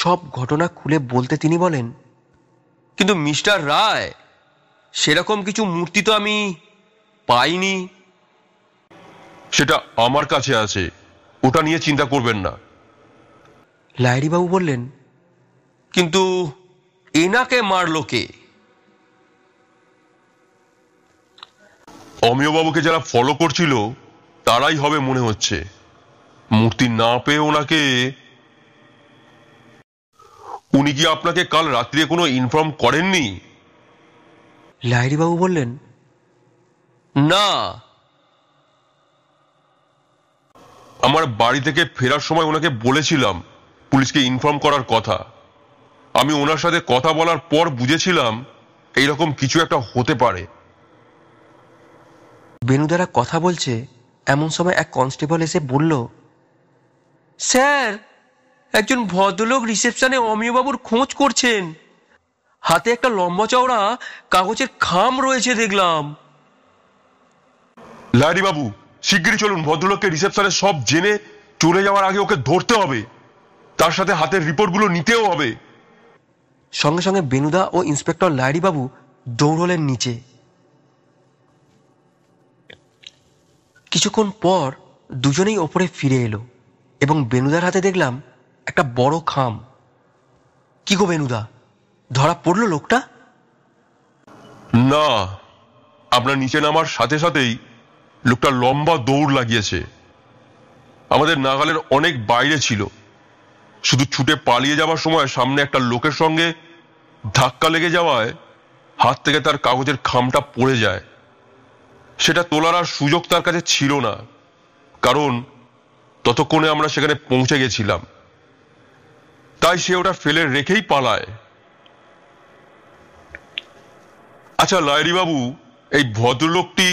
সব ঘটনা খুলে বলতে তিনি বলেন, কিন্তু মিস্টার রায়, সেরকম কিছু মূর্তি তো আমি পাইনি। সেটা আমার কাছে আছে, ওটা নিয়ে চিন্তা করবেন না। লাহিড়ীবাবু বললেন, কিন্তু এনাকে মারলো কে? অমিয়বাবুকে যারা ফলো করছিল তারাই হবে মনে হচ্ছে। মূর্তি না পেয়ে ওনাকে... উনি কি আপনাকে কাল রাত্রে কোনো ইনফর্ম করেননি? লাহিড়ীবাবু বললেন, না। আমার বাড়ি থেকে ফেরার সময় ওনাকে বলেছিলাম পুলিশকে ইনফর্ম করার কথা। আমি ওনার সাথে কথা বলার পর বুঝেছিলাম এইরকম কিছু একটা হতে পারে। বেনুদারা কথা বলছে এমন সময় এক কনস্টেবল এসে বলল, স্যার, একজন ভদ্রলোক রিসেপশনে অমিয়বাবুর খোঁজ করছেন। হাতে একটা লম্বা চওড়া কাগজের খাম রয়েছে দেখলাম। লাহিড়ী বাবু, শিগগিরই চলুন। ভদ্রলোককে রিসেপশনে সব জেনে চলে যাওয়ার আগে ওকে ধরতে হবে, তার সাথে হাতের রিপোর্টগুলো নিতেও হবে। সঙ্গে সঙ্গে বেনুদা ও ইন্সপেক্টর লাহিড়ীবাবু দৌড়লেন নিচে। কিছুক্ষণ পর দুজনেই ওপরে ফিরে এলো এবং বেনুদার হাতে দেখলাম একটা বড় খাম। কি গো বেনুদা, ধরা পড়লো লোকটা? না, আপনার নিচে নামার সাথে সাথেই লোকটা লম্বা দৌড় লাগিয়েছে। আমাদের নাগালের অনেক বাইরে ছিল। শুধু ছুটে পালিয়ে যাওয়ার সময় সামনে একটা লোকের সঙ্গে ধাক্কা লেগে যাওয়ায় হাত থেকে তার কাগজের খামটা পড়ে যায়। সেটা তোলার আর সুযোগ তার কাছে ছিল না, কারণ ততক্ষণে আমরা সেখানে পৌঁছে গেছিলাম। তাই সে ওটা ফেলে রেখেই পালায়। আচ্ছা লাহিড়ী বাবু, এই ভদ্রলোকটি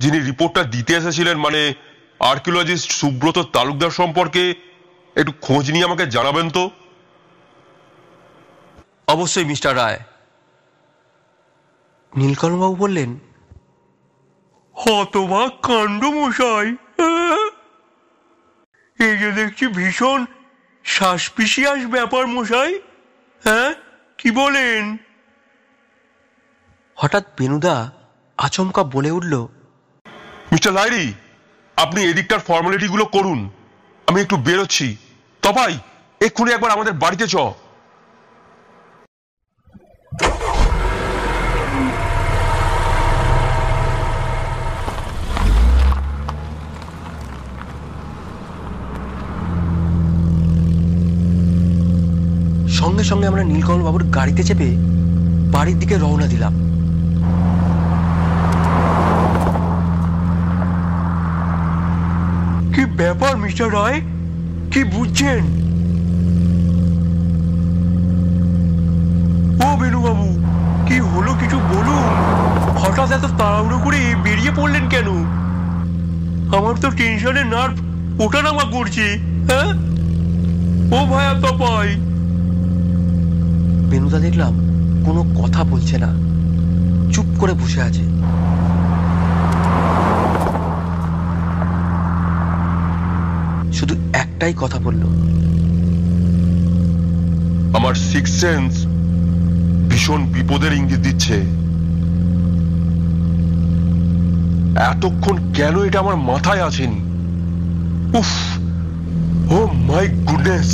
যিনি রিপোর্টটা দিতে এসেছিলেন, মানে আর্কিওলজিস্ট সুব্রত তালুকদার সম্পর্কে একটু খোঁজ নিয়ে আমাকে জানাবেন তো। অবশ্যই মিস্টার রায়। নীলকণ্ঠবাবু বললেন, হতবাক কাণ্ড মশাই, এই যে দেখছি ভীষণ সাসপিসিয়াস ব্যাপার মশাই। হ্যাঁ, কি বলেন? হঠাৎ বেনুদা আচমকা বলে উঠল, মিস্টার লাহিড়ী, আপনি এদিকটার ফর্মালিটিগুলো করুন, আমি একটু বেরোচ্ছি। তপাই, এক্ষুনি একবার আমাদের বাড়িতে চ। সঙ্গে সঙ্গে আমরা নীলকমলবাবুর গাড়িতে চেপে বাড়ির দিকে রওনা দিলাম। কি ব্যাপার মিস্টার রায়, কি বুঝছেন? ও বেনুবাবু, কি হলো কিছু বলুন। হঠাৎ এত তাড়াহুড়ো করে বেরিয়ে পড়লেন কেন? আমার তো টেনশনে নার্ভ ওঠানামা করছে। হ্যাঁ, ও ভায়া তপাই। বেনুদা দেখলাম কোনো কথা বলছে না, চুপ করে বসে আছে। শুধু একটাই কথা বলল, আমার সিক্স সেন্স ভীষণ বিপদের ইঙ্গিত দিচ্ছে। এতক্ষণ কেন এটা আমার মাথায় আসেনি? উফ, ও মাই গুডনেস।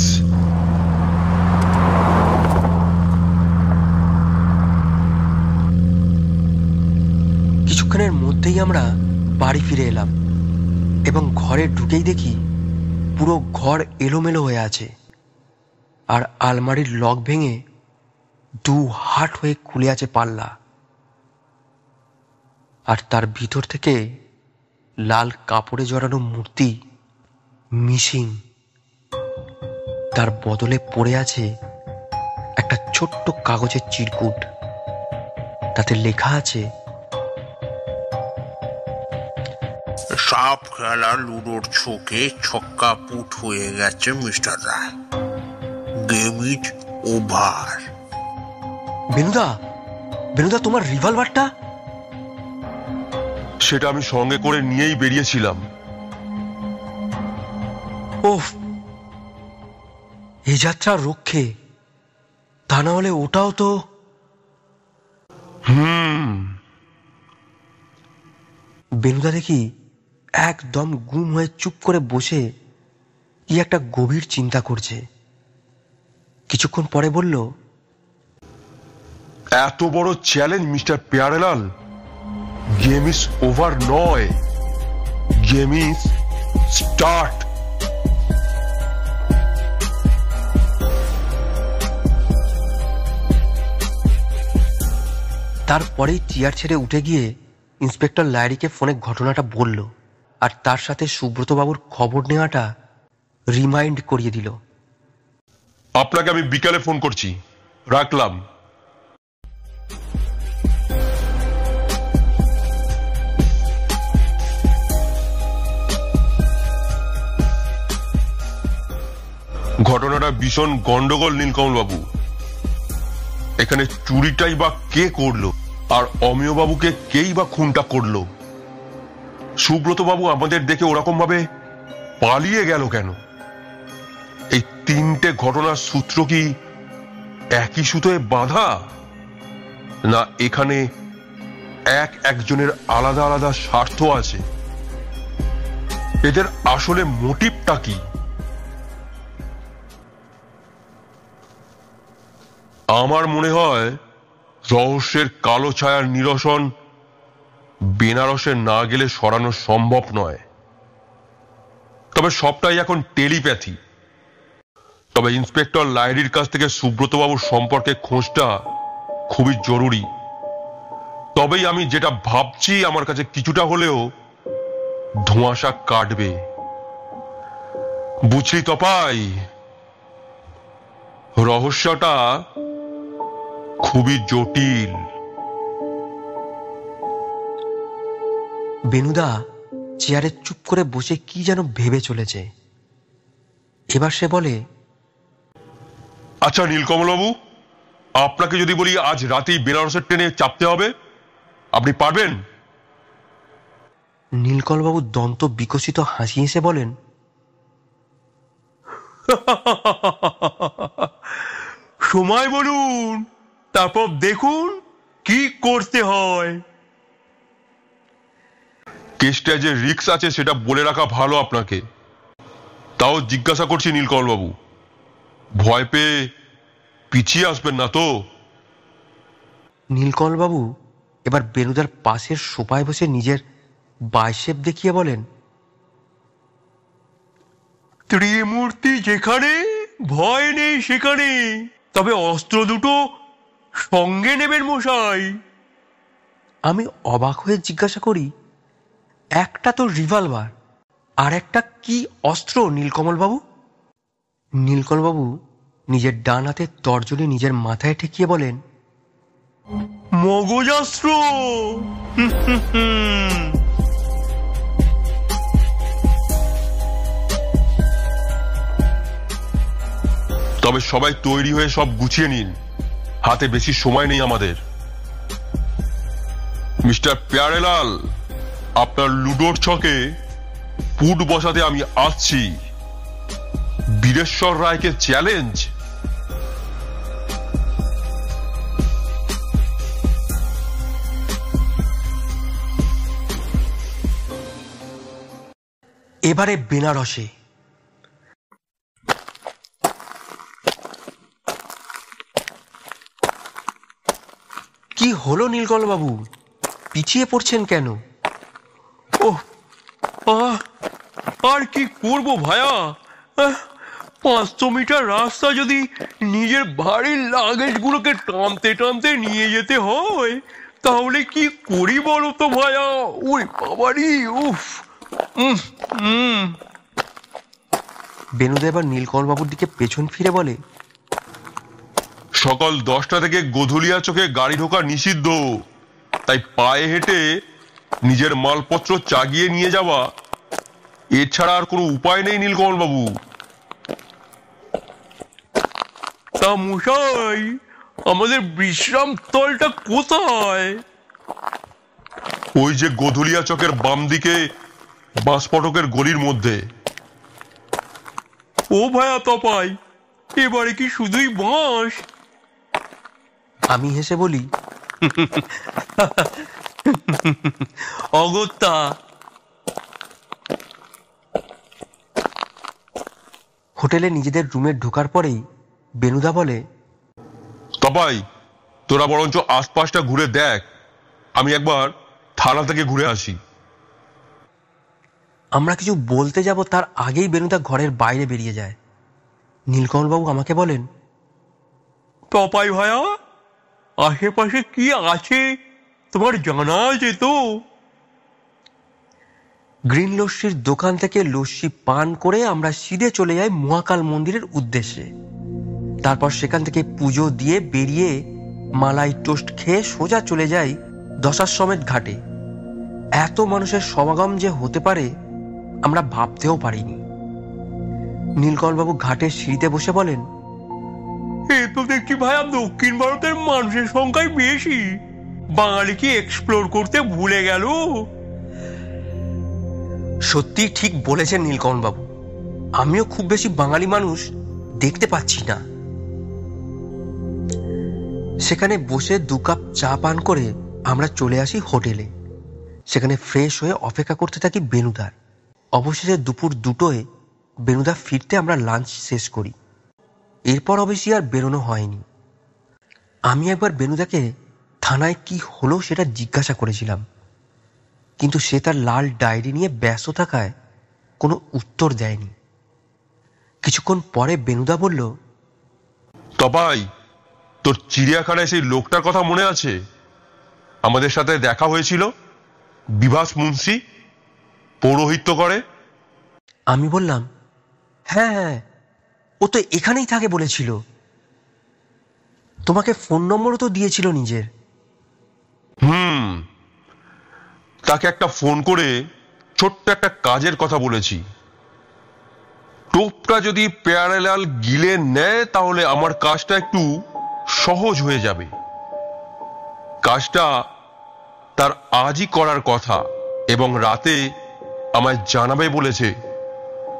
মধ্যেই আমরা বাড়ি ফিরে এলাম এবং ঘরে ঢুকেই দেখি পুরো ঘর এলোমেলো হয়ে আছে, আর আলমারির লক ভেঙে দু হাট হয়ে খুলে আছে পাল্লা, আর তার ভিতর থেকে লাল কাপড়ে জড়ানো মূর্তি মিসিং। তার বদলে পড়ে আছে একটা ছোট্ট কাগজের চিরকুট। তাতে লেখা আছে, সাপ খেলা লুডোর ছোকে ছক্কা পুট হয়ে গেছে mister Roy. Game is over. বেনুদা, বেনুদা, তোমার রিভলভারটা? সেটা আমি সঙ্গে করে নিয়েই বেরিয়েছিলাম। ওফ, এই যাত্রা রক্ষে, তা না হলে ওটাও তো। বেনুদা দেখি একদম গুম হয়ে চুপ করে বসে কি একটা গভীর চিন্তা করছে। কিছুক্ষণ পরে বলল, এত বড় challenge mister Pyarelal, game is over নয়, গেম ইজ স্টার্ট। তারপরেই চেয়ার ছেড়ে উঠে গিয়ে ইন্সপেক্টর লাইরিকে ফোনে ঘটনাটা বলল, আর তার সাথে সুব্রতবাবুর খবর নেওয়াটা রিমাইন্ড করিয়ে দিল। আপনাকে আমি বিকালে ফোন করছি, রাখলাম। ঘটনাটা ভীষণ গন্ডগোল নীলকমল বাবু। এখানে চুরিটাই বা কে করলো, আর অমিয় বাবুকে কেই বা খুনটা করলো? সুব্রত বাবু আমাদের দেখে ওরকম ভাবে পালিয়ে গেল কেন? এই তিনটে ঘটনার সূত্র কি একই সুতোয় বাঁধা, না এখানে একজনের আলাদা আলাদা স্বার্থ আছে? এদের আসলে মোটিভটা কি? আমার মনে হয় রহস্যের কালো ছায়ার নিরসন বেনারসে না গেলে সরানো সম্ভব নয়। তবে সবটাই এখন টেলিপ্যাথি। তবে ইন্সপেক্টর লাইরির কাছ থেকে সুব্রতবাবুর সম্পর্কে খোঁজটা খুবই জরুরি। তবেই আমি যেটা ভাবছি আমার কাছে কিছুটা হলেও ধোঁয়াশা কাটবে। বুঝলি তপাই, রহস্যটা খুবই জটিল। বেনুদা চেয়ারে চুপ করে বসে কি যেন ভেবে চলেছে। এবার সে বলে, আচ্ছা নীলকমলবাবু, আপনাকে যদি বলি আজ রাতেই বেনারসের ট্রেনে চাপতে হবে, আপনি পারবেন? নীলকমলবাবু দন্ত বিকশিত হাসি হেসে বলেন, সময় বলুন, তারপর দেখুন কি করতে হয়। কেসটা যে রিস্ক আছে সেটা বলে রাখা ভালো আপনাকে। তাও জিজ্ঞাসা করছি নীলকমলবাবু, ভয় পেয়ে পিছিয়ে আসবেন না তো? নীলকমলবাবু এবার বেনুদার পাশের সোফায় বসে নিজের বাইসেপ দেখিয়ে বলেন, ত্রিমূর্তি যেখানে, ভয় নেই সেখানে। তবে অস্ত্র দুটো সঙ্গে নেবেন মশাই। আমি অবাক হয়ে জিজ্ঞাসা করি, একটা তো রিভলভার, আর একটা কি অস্ত্র নীলকমলবাবু? নীলকমলবাবু নিজের ডান হাতের তর্জনী নিজের মাথায় ঠেকিয়ে বলেন, মগজাস্ত্র। তবে সবাই তৈরি হয়ে সব গুছিয়ে নিন, হাতে বেশি সময় নেই আমাদের। মিস্টার প্যারেলাল, আপনার লুডোর ছকে পুট বসাতে আমি আসছি। বীরেশ্বর রায়কে চ্যালেঞ্জ। এবারে বেনারসে। কি হলো নীলকমলবাবু, পিছিয়ে পড়ছেন কেন? আর কি করব ভায়া, 500 মিটার রাস্তা যদি নিজের ভারী লাগেজগুলোকে টানতে টানতে নিয়ে যেতে হয় তাহলে কি করি বলো তো ভায়া। ওই বাবারি, উফ। বেনুদা এবার নীলকমলবাবুর দিকে পেছন ফিরে বলে, সকাল 10টা থেকে গোধুলিয়া চোখে গাড়ি ঢোকা নিষিদ্ধ, তাই পায়ে হেঁটে নিজের মালপত্র চাগিয়ে নিয়ে যাওয়া এছাড়া আর কোনো উপায় নেই নীলকমল বাবু। তা মশাই, আমাদের বিশ্রাম স্থলটা কোথায়? ওই যে গোধুলিয়া চকের বাম দিকে বাঁশফটকের গলির মধ্যে। ও ভায়া তপাই, এবারে কি শুধুই বাঁশ? আমি হেসে বলি, অগত্যা। হোটেলে নিজেদের রুমে ঢোকার পরেই বেনুদা বলে, তপাই, তোরা বরঞ্চ আশপাশটা ঘুরে দেখ, আমি একবার থানা থেকে ঘুরে আসি। আমরা কিছু বলতে যাব তার আগেই বেনুদা ঘরের বাইরে বেরিয়ে যায়। নীলকমলবাবু আমাকে বলেন, তপাই ভায়া, আশেপাশে কি আছে তোমার জানা আছে তো? গ্রিন লস্যির দোকান থেকে লস্যি পান করে আমরা সিধে চলে যাই মহাকাল মন্দিরের উদ্দেশ্যে। তারপর সেখান থেকে পুজো দিয়ে বেরিয়ে মালাই টোস্ট খেয়ে সোজা চলে যাই দশাশ্বমেধ ঘাটে। এত মানুষের সমাগম যে হতে পারে আমরা ভাবতেও পারিনি। নীলকমলবাবু ঘাটের সিঁড়িতে বসে বলেন, এ তো দেখছি ভাইয়া দক্ষিণ ভারতের মানুষের সংখ্যাই বেশি। বাঙালি কি এক্সপ্লোর করতে ভুলে গেল? সত্যি ঠিক বলেছেন নীলকমলবাবু, আমিও খুব বেশি বাঙালি মানুষ দেখতে পাচ্ছি না। সেখানে বসে 2 কাপ চা পান করে আমরা চলে আসি হোটেলে। সেখানে ফ্রেশ হয়ে অপেক্ষা করতে থাকি বেনুদার। অবশেষে দুপুর 2টোয় বেনুদা ফিরতে আমরা লাঞ্চ শেষ করি। এরপর অবশ্যই আর বেরোনো হয়নি। আমি একবার বেনুদাকে থানায় কি হলো সেটা জিজ্ঞাসা করেছিলাম, কিন্তু সে তার লাল ডায়েরি নিয়ে ব্যস্ত থাকায় কোনো উত্তর দেয়নি। কিছুক্ষণ পরে বেনুদা বলল, তপাই, তোর চিড়িয়াখানায় সেই লোকটার কথা মনে আছে? আমাদের সাথে দেখা হয়েছিল, বিভাস মুন্সি, পৌরোহিত্য করে। আমি বললাম, হ্যাঁ হ্যাঁ, ও তো এখানেই থাকে বলেছিল। তোমাকে ফোন নম্বরও তো দিয়েছিল নিজের। তাকে একটা ফোন করে ছোট্ট একটা কাজের কথা বলেছি। টোপটা যদি প্যারালাল গিলে নেয় তাহলে আমার কাজটা একটু সহজ হয়ে যাবে। কাজটা তার আজই করার কথা এবং রাতে আমায় জানাবে বলেছে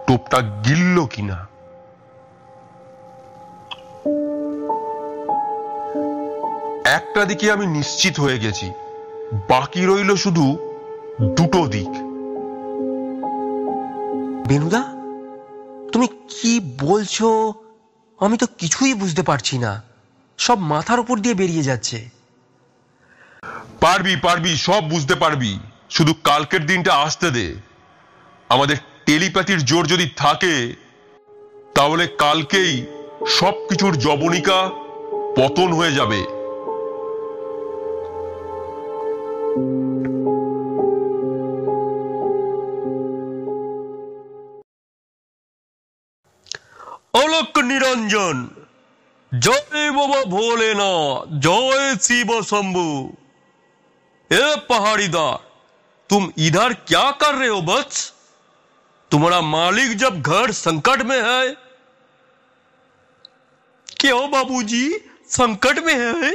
টোপটা গিলল কিনা। একটা দিকে আমি নিশ্চিত হয়ে গেছি, বাকি রইল শুধু 2টো দিক। বেনুদা, তুমি কি বলছো? আমি তো কিছুই বুঝতে পারছি না, সব মাথার উপর দিয়ে বেরিয়ে যাচ্ছে। পারবি পারবি, সব বুঝতে পারবি, শুধু কালকের দিনটা আসতে দে। আমাদের টেলিপ্যাথির জোর যদি থাকে তাহলে কালকেই সবকিছুর জবনিকা পতন হয়ে যাবে। অলোক নিরঞ্জন, জয় बाबा भोलेनाथ, जय शिव शंभू। ए पहाड़ीदार, तुम इधर क्या कर रहे हो बच्च? तुम्हारा मालिक जब घर संकट में है। क्यों बाबूजी, संकट में है?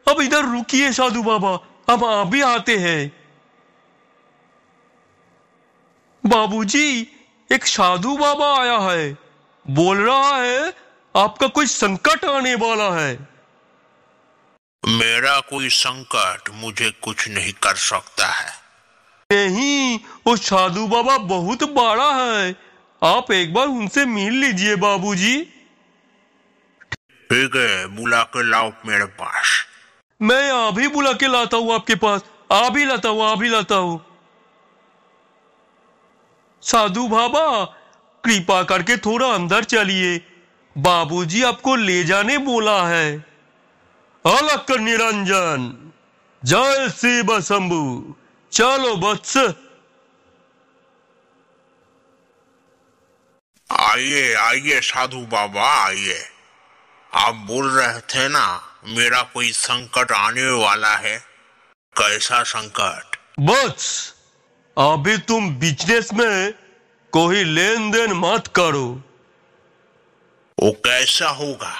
अब इधर रुकिए साधु बाबा, हम अभी आते हैं। बाबूजी, एक साधु बाबा आया है, बोल रहा है आपका कोई संकट आने वाला है। मेरा कोई संकट मुझे कुछ नहीं कर सकता है। नहीं, वो साधु बाबा बहुत बड़ा है, आप एक बार उनसे मिल लीजिए बाबूजी। ठीक है, बुला के लाओ मेरे पास। मैं अभी बुला के लाता हूँ आपके पास, अभी लाता हूँ। साधु बाबा, कृपा करके थोड़ा अंदर चलिए, बाबूजी आपको ले जाने बोला है। अलग निरंजन, जय शिव शंभु, चलो वत्स। आइए आइए साधु बाबा आइए। आप बोल रहे थे ना मेरा कोई संकट आने वाला है। कैसा संकट? वत्स, अभी तुम बिजनेस में कोई लेन देन मत करो। वो कैसा होगा?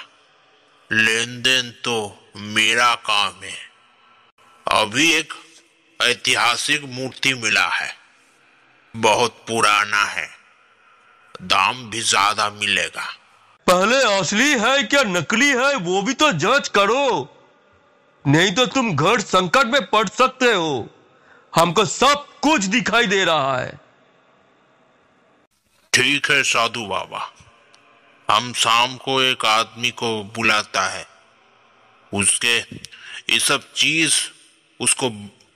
लेन देन तो मेरा काम है। अभी एक ऐतिहासिक मूर्ति मिला है, बहुत पुराना है, दाम भी ज्यादा मिलेगा। पहले असली है क्या नकली है वो भी तो जांच करो, नहीं तो तुम घर संकट में पड़ सकते हो। हमको सब कुछ दिखाई दे रहा है। ठीक है साधु बाबा, हम शाम को एक आदमी को बुलाता है, उसके ये सब चीज उसको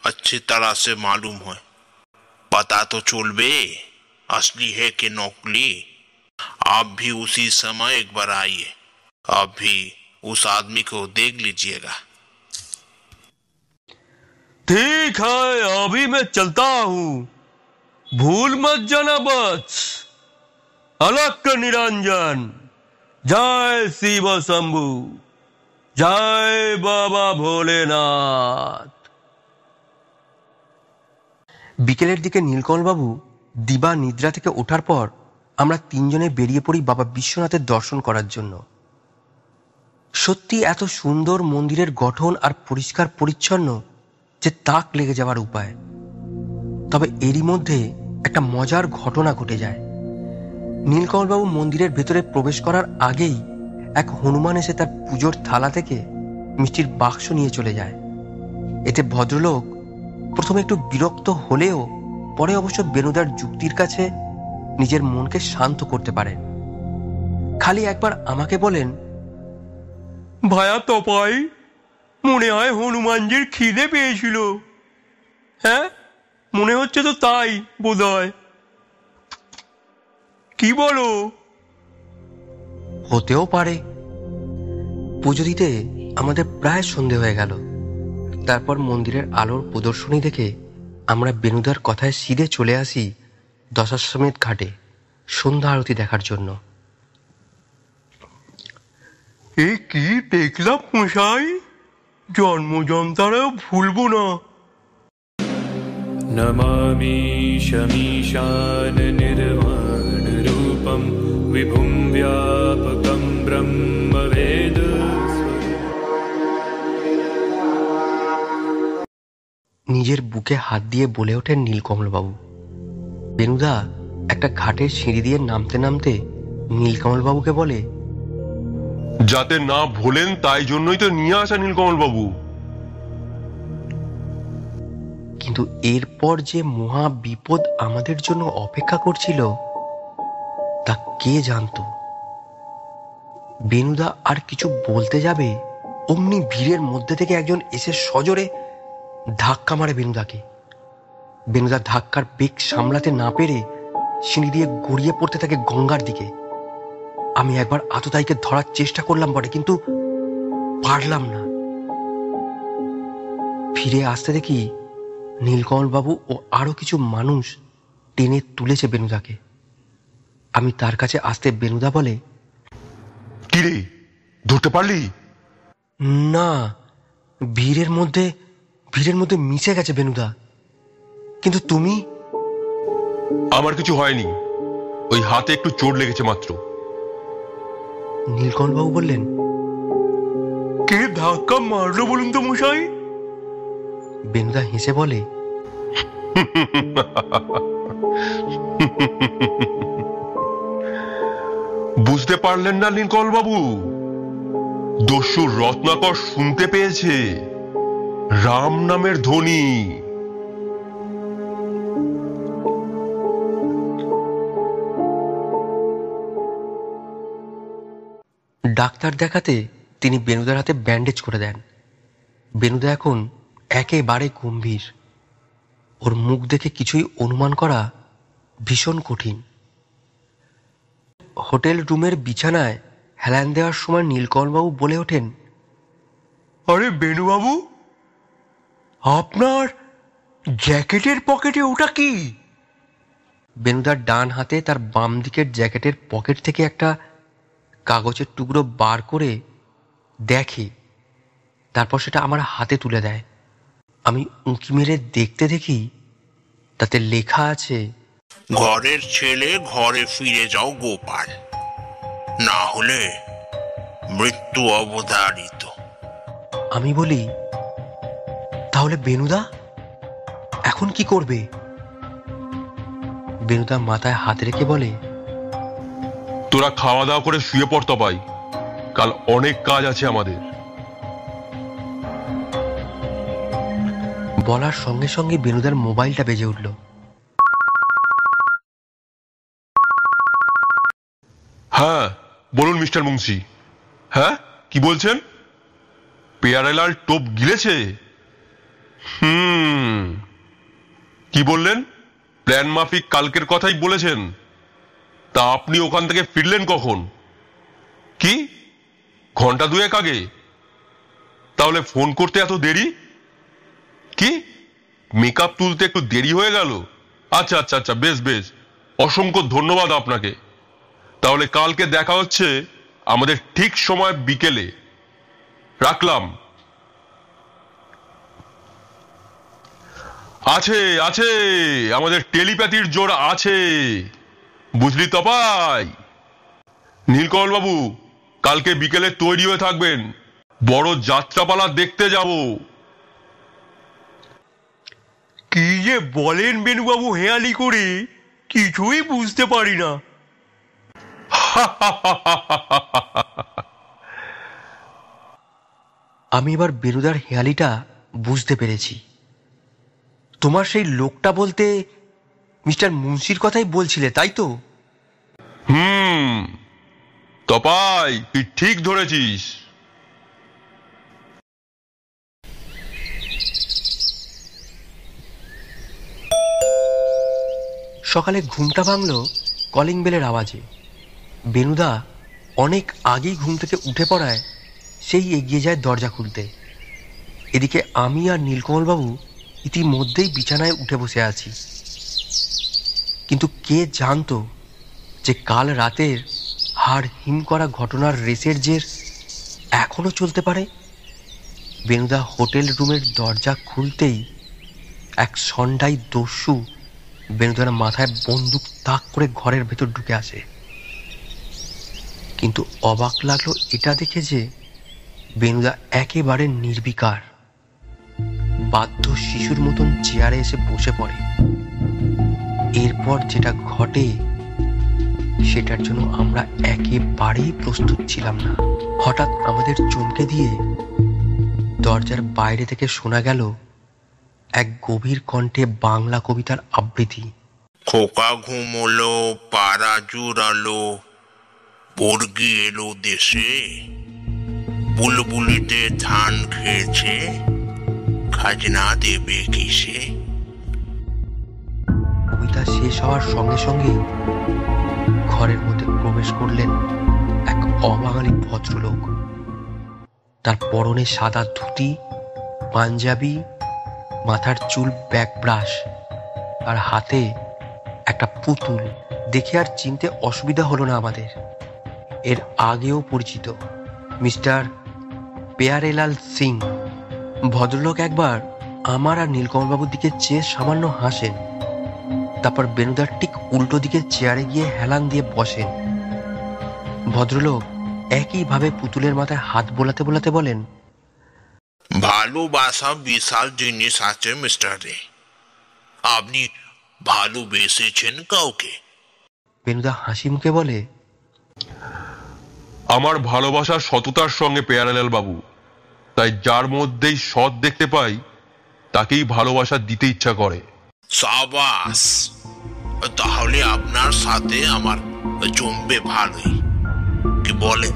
अच्छी तरह से मालूम है, पता तो चलबे असली है कि नकली। आप भी उसी समय एक बार आइए, अभी उस आदमी को देख लीजिएगा। ठीक है, अभी मैं चलता हूं, भूल मत जाना बस। अलग निरंजन, जय शिव शंभु, जय बाबा भोलेनाथ। বিকেলের দিকে নীলকমলবাবু দিবা নিদ্রা থেকে ওঠার পর আমরা তিনজনে বেরিয়ে পড়ি বাবা বিশ্বনাথের দর্শন করার জন্য। সত্যি এত সুন্দর মন্দিরের গঠন আর পরিষ্কার পরিচ্ছন্ন যে তাক লেগে যাওয়ার উপায়। তবে এরই মধ্যে একটা মজার ঘটনা ঘটে যায়। নীলকমলবাবু মন্দিরের ভেতরে প্রবেশ করার আগেই এক হনুমান এসে তার পুজোর থালা থেকে মিষ্টির বাক্স নিয়ে চলে যায়। এতে ভদ্রলোক প্রথমে একটু বিরক্ত হলেও পরে অবশ্য বেনুদার যুক্তির কাছে নিজের মনকে শান্ত করতে পারেন। খালি একবার আমাকে বলেন, ভায়া তপাই, মনে হয় হনুমানজির খিদে পেয়েছিল। হ্যাঁ, মনে হচ্ছে তো তাই বোধহয়। কি বলো? হতেও পারে। পুজো দিতে আমাদের প্রায় সন্ধে হয়ে গেল। তারপর মন্দিরের আলোর প্রদর্শনী দেখে আমরা বেনুদার কথায় সিধে চলে আসি দশাশ্বমেধ ঘাটে সন্ধ্যা আরতি দেখার জন্য। এ কি দেখলাম মশাই, জন্মজন্তারাও ভুলবো না। नमामि शमीशान निर्वाण रूपं विभुं व्यापकं ब्रह्मवेद। নিজের বুকে হাত দিয়ে বলে ওঠেন নীলকমলবাবু। বেনুদা একটা ঘাটের সিঁড়ি দিয়ে নামতে নামতে নীলকমলবাবুকে বলে, যাতে না ভোলেন তাই জন্যই তো নিয়ে আসা নীলকমল বাবু। কিন্তু এরপর যে মহা বিপদ আমাদের জন্য অপেক্ষা করছিল তা কে জানত। বেনুদা আর কিছু বলতে যাবে অমনি ভিড়ের মধ্যে থেকে একজন এসে সজোরে ধাক্কা মারে বেনুদাকে। বেনুদা ধাক্কার বেগ সামলাতে না পেরে সিঁড়ি দিয়ে গড়িয়ে পড়তে থাকে গঙ্গার দিকে। আমি একবার আততায়ীকে ধরার চেষ্টা করলাম বটে, কিন্তু পারলাম না। ফিরে আসতে দেখি নীলকমলবাবু ও আরো কিছু মানুষ টেনে তুলেছে বেনুদাকে। আমি তার কাছে আসতে বেনুদা বলে, কিরে, ধরতে পারলি? না, ভিড়ের মধ্যে মিশে গেছে বেনুদা। কিন্তু তুমি? আমার কিছু হয়নি, ওই হাতে একটু চোট লেগেছে মাত্র। নীলকমলবাবু বললেন, কে ধাক্কা মারলো বলুন তো মশাই? বেনুদা হেসে বলে, বুঝতে পারলেন না নীলকমল বাবু? দস্যু রত্নাকর শুনতে পেয়েছে রাম নামের ধ্বনি। ডাক্তার দেখাতে তিনি বেনুদার হাতে ব্যান্ডেজ করে দেন। বেনুদা এখন একেবারে গম্ভীর। ওর মুখ দেখে কিছুই অনুমান করা ভীষণ কঠিন। হোটেল রুমের বিছানায় হেলান দেওয়ার সময় নীলকমলবাবু বলে ওঠেন, আরে বেনুবাবু, আপনার জ্যাকেটের পকেটে ওটা কি? বেনুদার ডান হাতে তার বাম দিকের জ্যাকেটের পকেট থেকে একটা কাগজের টুকরো বার করে দেখে, তারপর সেটা আমার হাতে তুলে দেয়। আমি উঁকি মেরে দেখতে দেখি তাতে লেখা আছে, ঘরের ছেলে ঘরে ফিরে যাও গোপাল, না হলে মৃত্যু অবধারিত। আমি বলি, তাহলে বেনুদা এখন কি করবে? বেনুদা মাথায় হাত রেখে বলে, তোরা খাওয়া দাওয়া করে শুয়ে পড় তপাই, কাল অনেক কাজ আছে আমাদের। বলার সঙ্গে সঙ্গে বেনুদার মোবাইলটা বেজে উঠল। হ্যাঁ বলুন মিস্টার মুন্সি। হ্যাঁ কি বলছেন? পেয়ারেলাল টোপ গিলেছে? কি বললেন? প্ল্যান মাফিক কালকের কথাই বলেছেন। তা আপনি ওখান থেকে ফিরলেন কখন? কি ঘন্টা দুয়েক আগে? তাহলে ফোন করতে এত দেরি? কি মেকআপ তুলতে একটু দেরি হয়ে গেল? আচ্ছা আচ্ছা আচ্ছা, বেশ বেশ, অসংখ্য ধন্যবাদ আপনাকে। তাহলে কালকে দেখা হচ্ছে আমাদের ঠিক সময় বিকেলে। রাখলাম। আছে আছে, আমাদের টেলিপ্যাথির জোর আছে, বুঝলি তপাই? নীলকমল বাবু, কালকে বিকেলে তৈরি হয়ে থাকবেন, বড় যাত্রাপালা দেখতে যাব। কি যে বলেন বেনুবাবু হেয়ালি করে, কিছুই বুঝতে পারি না। আমি এবার বেনুদার হেয়ালিটা বুঝতে পেরেছি। তোমার সেই লোকটা বলতে মিস্টার মুন্সির কথাই বলছিলে, তাই তো? তপাই, তুই ঠিক ধরেছিস। সকালে ঘুমটা ভাঙল কলিং বেলের আওয়াজে। বেনুদা অনেক আগেই ঘুম থেকে উঠে পড়ায় সেই এগিয়ে যায় দরজা খুলতে। এদিকে আমি আর নীলকমলবাবু ইতিমধ্যেই বিছানায় উঠে বসে আছি। কিন্তু কে জানতো যে কাল রাতের হাড় হিম করা ঘটনার রেসের জের এখনো চলতে পারে। বেনুদা হোটেল রুমের দরজা খুলতেই এক সন্ডাই দস্যু বেনুদার মাথায় বন্দুক তাক করে ঘরের ভেতর ঢুকে আসে। কিন্তু অবাক লাগলো এটা দেখে যে বেনুদা একেবারে নির্বিকার, বাধ্য শিশুর মতন চেয়ারে এসে বসে পড়ে। এরপর যেটা ঘটে সেটার জন্য আমরা একেবারেই প্রস্তুত ছিলাম না। হঠাৎ আমাদের চমকে দিয়ে দরজার বাইরে থেকে শোনা গেল এক গভীর কণ্ঠে বাংলা কবিতার আবৃত্তি। খোকা ঘুমোলো, পাড়া জুড়ালো, বর্গি এলো দেশে, বুলবুলিতে ধান খেয়েছে, খাজনা দেবে কিসে। কবিতা শেষ হওয়ার সঙ্গে সঙ্গে ঘরের মধ্যে প্রবেশ করলেন এক অবাঙালি ভদ্রলোক। তার পরনে সাদা ধুতি, পাঞ্জাবি, মাথার চুল ব্যাক ব্রাশ, আর হাতে একটা পুতুল। দেখে আর চিনতে অসুবিধা হলো না আমাদের। এর আগেও পরিচিত মিস্টার পেয়ারেলাল সিং। ভদ্রলোক একবার আমার আর নীলকমলবাবুর দিকে চেয়ে সামান্য হাসেন, তারপর বেনুদার ঠিক উল্টো দিকে চেয়ারে গিয়ে হেলান দিয়ে বসেন। ভদ্রলোক একইভাবে পুতুলের মাথায় হাত বোলাতে বোলাতে বলেন, ভালোবাসা বিশাল জিনিস আছে মিস্টার রে, আপনি ভালোবেসেছেন কাউকে? বেনুদা হাসি মুখে বলে, আমার ভালোবাসা সততার সঙ্গে পেয়ারেলাল বাবু, তাই যার মধ্যেই সৎ দেখতে পাই তাকেই ভালোবাসা দিতে ইচ্ছা করে। সাবাস, তাহলে আপনার সাথে আমার জমবে ভালোই, কি বলেন?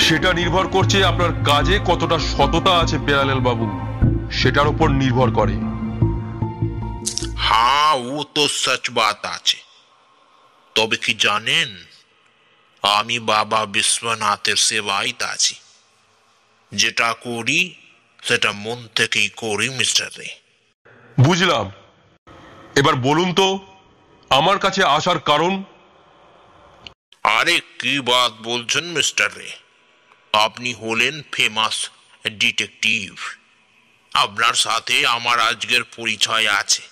সেটা নির্ভর করছে আপনার কাজে কতটা সততা আছে পেয়ারেলাল বাবু, সেটার উপর নির্ভর করে। हाँ वो तो सच बात आछे तबे कि जानेन आमी बाबा विश्वनाथेर सेवायित आছি যেটা করি সেটা মন থেকেই করি মিস্টার রে। বুঝলাম। এবার বলুন তো আমার কাছে আসার কারণ। আরে কি বাত বলছেন মিস্টার রে, আপনি হলেন ফেমাস ডিটেকটিভ, আপনার সাথে আমার আজকের পরিচয় আছে।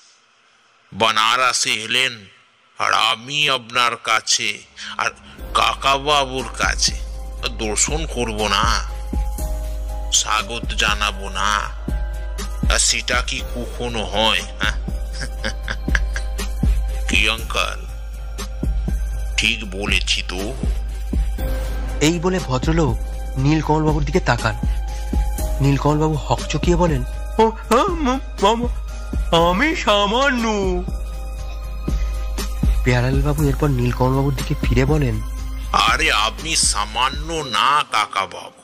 বানারসে এলেন আর আমি আপনার কাছে আর কাকা বাবুর কাছে দর্শন করব না, স্বাগত জানাবো না, আর সেটা কি কখনো হয়? কি আঙ্কাল ঠিক বলেছি তো? এই বলে ভদ্রলোক নীলকমলবাবুর দিকে তাকান। নীলকমলবাবু হকচকিয়ে বলেন, ও আমি সামান্য। পেয়ারালালবাবু এরপর নীলকমলবাবুর দিকে ফিরে বলেন, আরে আপনি সামান্য না কাকা বাবু,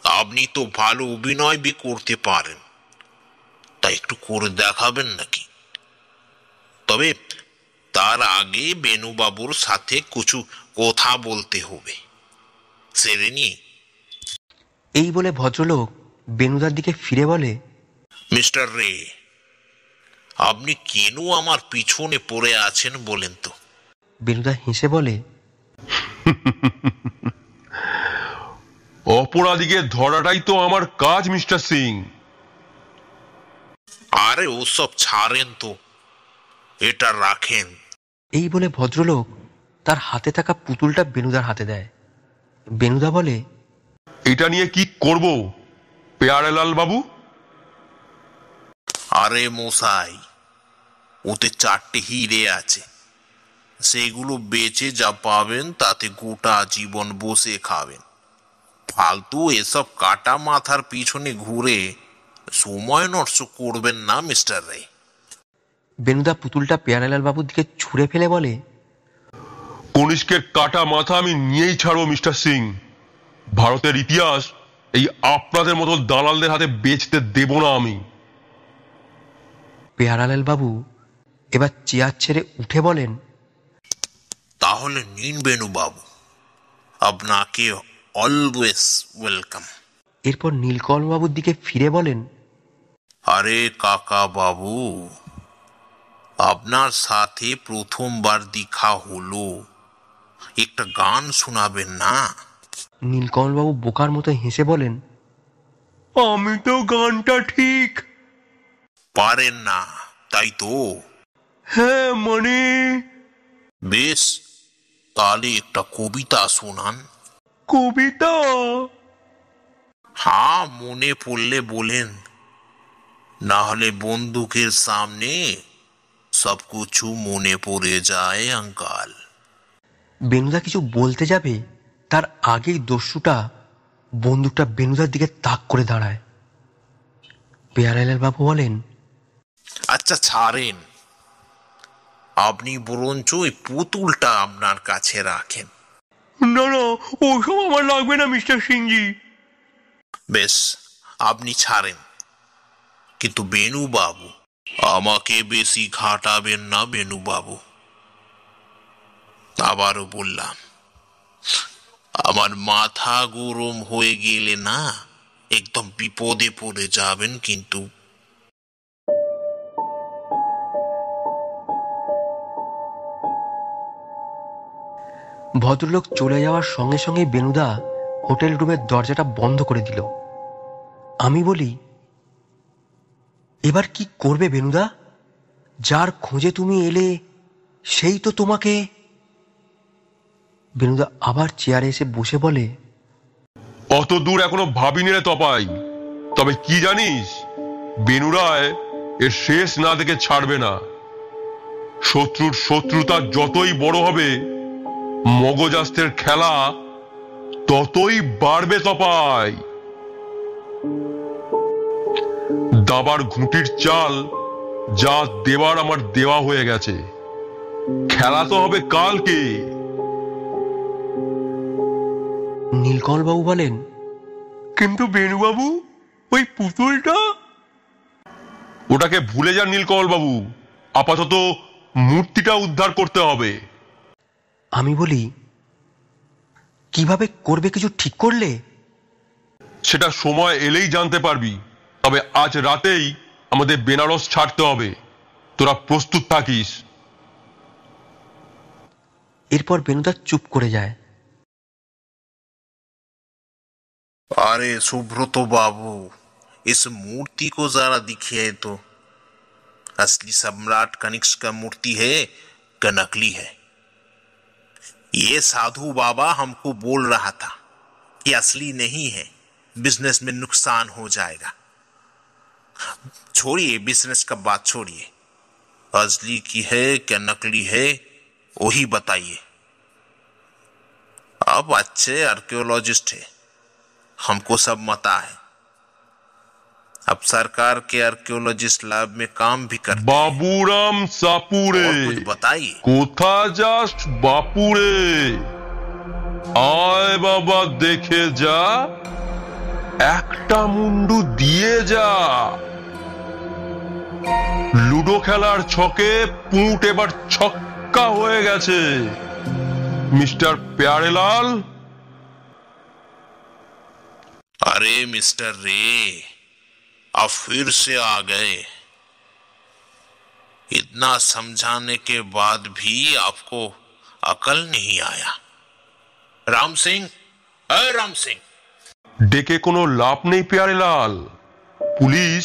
আপনি তো ভালো অভিনয় বি করতে পারেন, তাই একটু করে দেখাবেন নাকি? তবে তার আগে বেনুবাবুর সাথে কিছু কথা বলতে হবে, সেরে নিয়ে। এই বলে ভদ্রলোক বেনুদার দিকে ফিরে বলে, মিস্টার রে, আপনি কেন আমার পিছনে পড়ে আছেন বলেন তো? বেনুদা হেসে বলে, অপরাধীকে ধরাটাই তো আমার কাজ মিস্টার সিং। আরে ওসব ছাড়েন তো, এটা রাখেন। এই বলে ভদ্রলোক তার হাতে থাকা পুতুলটা বেনুদার হাতে দেয়। বেনুদা বলে, এটা নিয়ে কি করব পেয়ারেলাল বাবু? আরে মশাই, ওতে 4টে হিরে আছে, সেগুলো বেচে যা পাবেন তাতে গোটা জীবন বসে খাবেন। ফালতু এসব কাটা মাথার পিছনে ঘুরে সময় নষ্ট করবেন না মিস্টার রে। বেনুদা পুতুলটা পেয়ারালাল বাবুর দিকে ছুঁড়ে ফেলে বলে, কনিষ্কের কাটা মাথা আমি নিয়েই ছাড়বো মিস্টার সিং। ভারতের ইতিহাস এই আপনাদের মতো দালালদের হাতে বেচতে দেব না আমি। পেয়ারালাল বাবু এবার চেয়ার ছেড়ে উঠে বলেন, তাহলে নিন বেনু বাবু, আপনাকে অলওয়েজ ওয়েলকাম। এরপর নীলকমলবাবুর দিকে ফিরে বলেন, আরে কাকা বাবু, আপনার সাথে প্রথমবার দেখা হলো, একটা গান শোনাবেন না? নীলকমলবাবু বোকার মতো হেসে বলেন, আমি তো গানটা ঠিক পারেন না, তাই তো? হ্যাঁ মানে বেশ, তাহলে একটা কবিতা শোনান। কবিতা? হ্যাঁ, মনে পড়লে বলেন, না হলে বন্দুকের সামনে সব কিছু মনে পড়ে যায় আঙ্কাল। বেনুদা কিছু বলতে যাবে তার আগেই দস্যুটা বন্দুকটা বেনুদার দিকে তাক করে দাঁড়ায়। পেয়ারালাল বাবু বলেন, আচ্ছা ছাড়েন, আপনি বরঞ্চ ওই পুতুলটা আপনার কাছে রাখেন। না না, ওসব আমার লাগবে না মিস্টার সিংজি। বেশ, আপনি ছাড়েন, কিন্তু বেনু বাবু আমাকে বেশি ঘাটাবেন না বেনু বাবু। আবারও বললাম, আমার মাথা গরম হয়ে গেলে না একদম বিপদে পড়ে যাবেন কিন্তু। ভদ্রলোক চলে যাওয়ার সঙ্গে সঙ্গে বেনুদা হোটেল রুমের দরজাটা বন্ধ করে দিল। আমি বলি, এবার কি করবে বেনুদা? যার খোঁজে তুমি এলে সেই তো তোমাকে। বেনুদা আবার চেয়ারে এসে বসে বলে, অত দূর এখনো ভাবিনি রে তপাই। তবে কি জানিস, বেনুরায় এর শেষ না দেখে ছাড়বে না। শত্রুর শত্রুতা যতই বড় হবে, মগজাস্তের খেলা ততই বাড়বে তপাই। দাবার ঘুঁটির চাল যা দেবার আমার দেওয়া হয়ে গেছে, খেলা তো হবে কালকে। নীলকমলবাবু বলেন, কিন্তু বেনুবাবু, ওই পুতুলটা? ওটাকে ভুলে যান নীলকমল বাবু, আপাতত মূর্তিটা উদ্ধার করতে হবে। আমি বলি, কিভাবে করবে কিছু ঠিক করলে? সেটা সময় এলেই জানতে পারবি। তবে আজ রাতেই আমাদের বেনারস ছাড়তে হবে, তোরা প্রস্তুত থাকিস। এরপর বেনুদা চুপ করে যায়। अरे सुब्रत बाबू, इस मूर्ति को जरा दिखिए तो। असली सम्राट कनिष्क का मूर्ति है कि नकली है? ये साधु बाबा हमको बोल रहा था कि असली नहीं है, बिजनेस में नुकसान हो जाएगा। छोड़िए बिजनेस का बात, छोड़िए। असली की है क्या नकली है वही बताइए। अब अच्छे आर्कियोलॉजिस्ट है, हमको सब मता है। अब सरकार के आर्कियोलॉजिस्ट लैब में काम भी करते हैं। বাবুরাম সাপুরে, और कुछ बताइए। কোথা যাস বাপুরে? আয় বাবা দেখে যা, একটা মুন্ডু দিয়ে যা। লুডো খেলার ছকে পুঁট এবার ছক্কা হয়ে গেছে। মিস্টার প্যারেলাল। अरे मिस्टर रे, अब फिर से आ गए। इतना समझाने के बाद भी आपको अकल नहीं आया। राम सिंह, अरे राम सिंह। ডেকে কোনো লাভ নেই প্যারেলাল। পুলিশ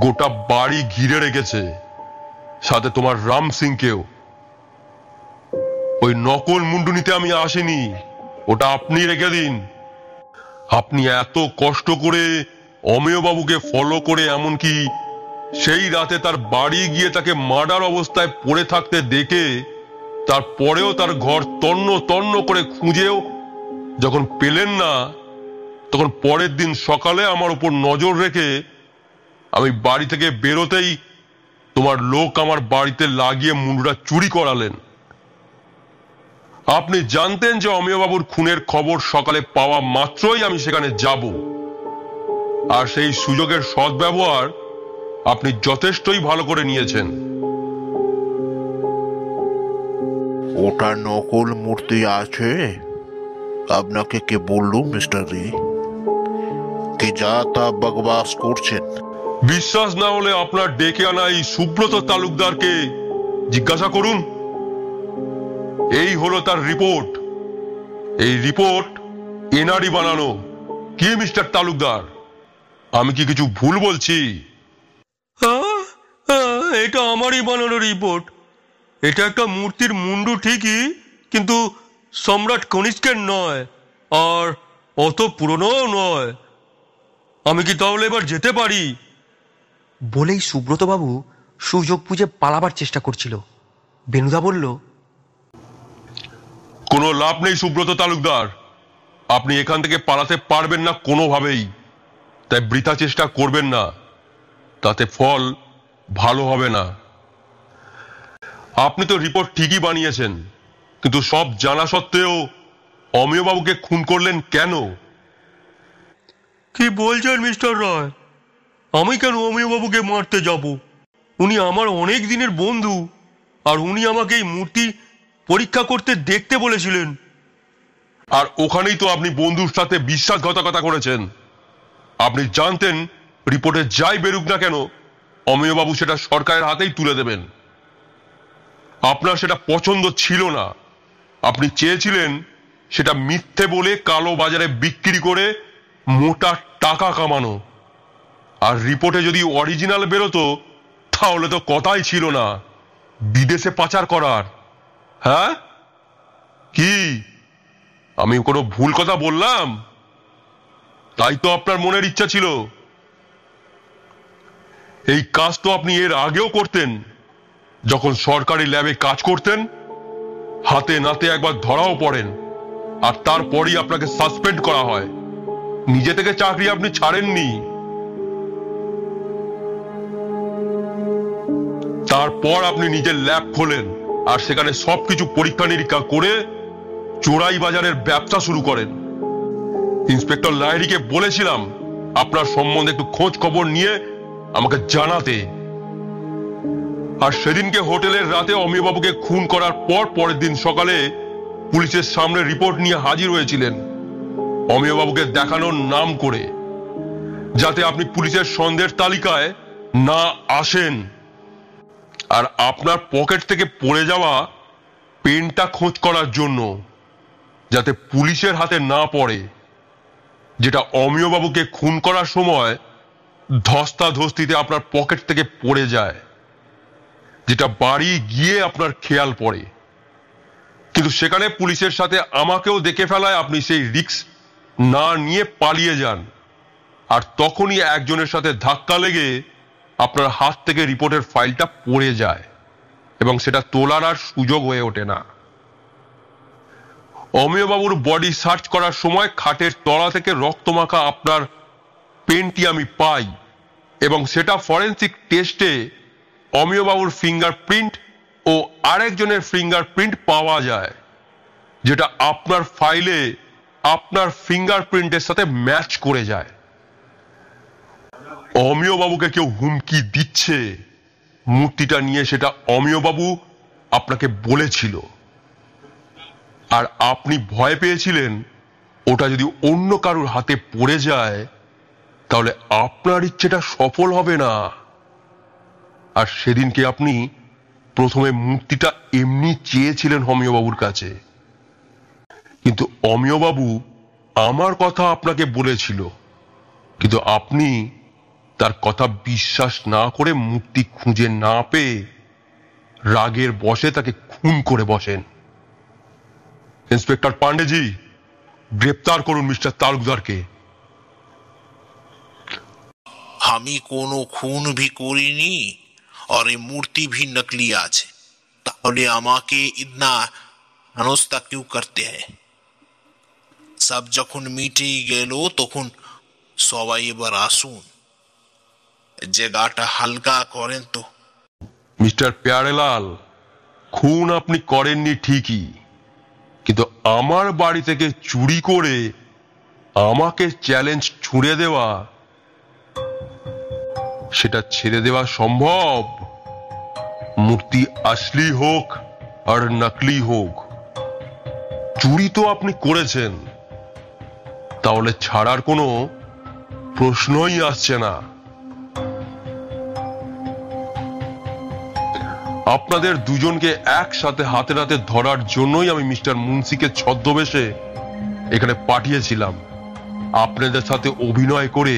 গোটা বাড়ি ঘিরে রেখেছে, সাথে তোমার রাম সিংকেও। ওই নকল মুন্ডু নিতে আমি আসিনি, ওটা আপনি রেখে দিন। আপনি এত কষ্ট করে অমেয় বাবুকে ফলো করে, এমনকি সেই রাতে তার বাড়ি গিয়ে তাকে মার্ডার অবস্থায় পড়ে থাকতে দেখে, তারপরেও তার ঘর তন্ন তন্ন করে খুঁজেও যখন পেলেন না, তখন পরের দিন সকালে আমার উপর নজর রেখে আমি বাড়ি থেকে বেরোতেই তোমার লোক আমার বাড়িতে লাগিয়ে মুন্ডুটা চুরি করালেন। আপনি জানতেন যে অমেয়বাবুর খুনের খবর সকালে পাওয়া মাত্রই আমি সেখানে যাব, আর সেই সুযোগের সদ্ব্যবহার আপনি যথেষ্টই ভালো করে নিয়েছেন। ওটা নকল মূর্তি আছে, আপনাকে কে বললো মিস্টার রে? কি যা তা বকবাস করছেন? বিশ্বাস না হলে আপনার ডেকে আনা এই সুব্রত তালুকদারকে জিজ্ঞাসা করুন। এই হলো তার রিপোর্ট। এই রিপোর্ট এনআরই বানানো। কি মিস্টার তালুকদার, আমি কি কিছু ভুল বলছি? এটা আমারই বানানো রিপোর্ট। এটা একটা মূর্তির মুন্ডু ঠিকই, কিন্তু সম্রাট কনিষ্কের নয়, আর অত পুরনোও নয়। আমি কি তাহলে এবার যেতে পারি? বলেই সুব্রতবাবু সুযোগ বুঝে পালাবার চেষ্টা করছিল। বেনুদা বলল, কোনো লাভ নেই সুব্রত তালুকদার, আপনি এখান থেকে পালাতে পারবেন না কোনোভাবেই। তাই বৃথা চেষ্টা করবেন না, তাতে ফল ভালো হবে না। আপনি তো রিপোর্ট ঠিকই বানিয়েছেন, কিন্তু সব জানা সত্ত্বেও অমেয়বাবুকে খুন করলেন কেন? কি বলছেন মিস্টার রায়? আমি কেন অমেয়বাবুকে মারতে যাব? উনি আমার অনেক দিনের বন্ধু, আর উনি আমাকে এই মূর্তি পরীক্ষা করতে দেখতে বলেছিলেন। আর ওখানেই তো আপনি বন্ধুর সাথে বিশ্বাসঘাতকতা করেছেন। আপনি জানতেন রিপোর্টে যাই বেরুক না কেন, অমেয়বাবু সেটা সরকারের হাতেই তুলে দেবেন। আপনার সেটা পছন্দ ছিল না। আপনি চেয়েছিলেন সেটা মিথ্যে বলে কালো বাজারে বিক্রি করে মোটা টাকা কামানো। আর রিপোর্টে যদি অরিজিনাল বেরোতো, তাহলে তো কথাই ছিল না বিদেশে পাচার করার। হ্যাঁ, কি আমি কোনো ভুল কথা বললাম? তাই তো আপনার মনের ইচ্ছা ছিল। এই কাজ তো আপনি এর আগেও করতেন, যখন সরকারি ল্যাবে কাজ করতেন। হাতে নাতে একবার ধরাও পড়েন, আর তারপরই আপনাকে সাসপেন্ড করা হয়। নিজে থেকে চাকরি আপনি ছাড়েননি। তারপর আপনি নিজের ল্যাব খোলেন, আর সেখানে সবকিছু পরীক্ষা নিরীক্ষা করে চোরাই বাজারের ব্যবসা শুরু করেন। ইন্সপেক্টর লাহিড়িকে বলেছিলাম আপনার সম্বন্ধে একটু খোঁজ খবর নিয়ে আমাকে জানাতে। আর সেদিনকে হোটেলের রাতে অমিয়বাবুকে খুন করার পর পরের দিন সকালে পুলিশের সামনে রিপোর্ট নিয়ে হাজির হয়েছিলেন অমিয়বাবুকে দেখানোর নাম করে, যাতে আপনি পুলিশের সন্দেহের তালিকায় না আসেন। আর আপনার পকেট থেকে পড়ে যাওয়া পেনটা খোঁজ করার জন্য, যাতে পুলিশের হাতে না পড়ে, যেটা অমিয়বাবুকে খুন করার সময় ধস্তাধস্তিতে আপনার পকেট থেকে পড়ে যায়, যেটা বাড়ি গিয়ে আপনার খেয়াল পড়ে। কিন্তু সেখানে পুলিশের সাথে আমাকেও দেখে ফেলায় আপনি সেই রিস্ক না নিয়ে পালিয়ে যান। আর তখনই একজনের সাথে ধাক্কা লেগে আপনার হাত থেকে রিপোর্টের ফাইলটা পড়ে যায় এবং সেটা তোলার আর সুযোগ হয়ে ওঠে না। অমিয়বাবুর বডি সার্চ করার সময় খাটের তলা থেকে রক্তমাখা আপনার পেনটি আমি পাই এবং সেটা ফরেন্সিক টেস্টে অমিয়বাবুর ফিঙ্গারপ্রিন্ট ও আরেকজনের ফিঙ্গারপ্রিন্ট পাওয়া যায়, যেটা আপনার ফাইলে আপনার ফিঙ্গারপ্রিন্টের সাথে ম্যাচ করে যায়। অমিয়বাবুকে কেউ হুমকি দিচ্ছে মূর্তিটা নিয়ে, সেটা অমিয়বাবু আপনাকে বলেছিল, আর আপনি ভয় পেয়েছিলেন ওটা যদি অন্য কারুর হাতে পড়ে যায় তাহলে আপনার ইচ্ছেটা সফল হবে না। আর সেদিনকে আপনি প্রথমে মূর্তিটা এমনি চেয়েছিলেন অমিয়বাবুর কাছে, কিন্তু অমিয়বাবু আমার কথা আপনাকে বলেছিল, কিন্তু আপনি তার কথা বিশ্বাস না করে মূর্তি খুঁজে না পেয়ে রাগের বশে তাকে খুন করে বসেন। इंस्पेक्टर पांडे जी, গ্রেপ্তার করুন মিস্টার তালুকদারকে। আমি কোনো খুন भी করিনি और ये मूर्ति भी नकली আছে, তাহলে আমাকে इतना হেনস্থা क्यों करते हैं? সব যখন মিটে গেল তখন সবাই এবার আসুন, জায়গাটা হালকা করেন তো। মিস্টার প্যারেলাল, খুন আপনি করেননি ঠিকই, কিন্তু আমার বাড়ি থেকে চুরি করে আমাকে চ্যালেঞ্জ ছুঁড়ে দেওয়া, সেটা ছেড়ে দেওয়া সম্ভব? মূর্তি আসলি হোক আর নকলি হোক, চুরি তো আপনি করেছেন, তাহলে ছাড়ার কোনো প্রশ্নই আসছে না। আপনাদের দুজনকে একসাথে হাতে নাতে ধরার জন্যই আমি মিস্টার মুন্সিকে ছদ্মবেশে এখানে পাঠিয়েছিলাম, আপনাদের সাথে অভিনয় করে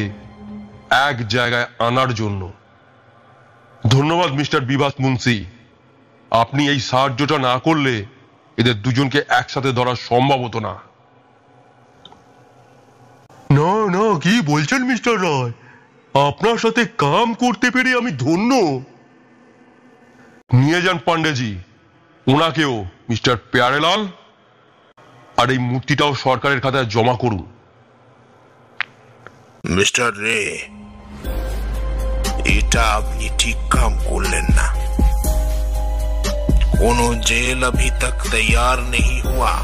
এক জায়গায় আনার জন্য। ধন্যবাদ মিস্টার বিভাস মুন্সি, আপনি এই সাহায্যটা না করলে এদের দুজনকে একসাথে ধরা সম্ভব হতো না। না না, কি বলছেন মিস্টার রায়? আপনার সাথে কাম করতে পেরে আমি ধন্য। নিয়ে যান পান্ডেজি ওনাকেও, মিস্টার প্যারেলাল, আর এই মূর্তিটাও সরকারের খাতায় জমা করুন। মিস্টার রে, এটা আপনি ঠিক কাম করলেন না। কোনো जेल अभी तक तैयार नहीं हुआ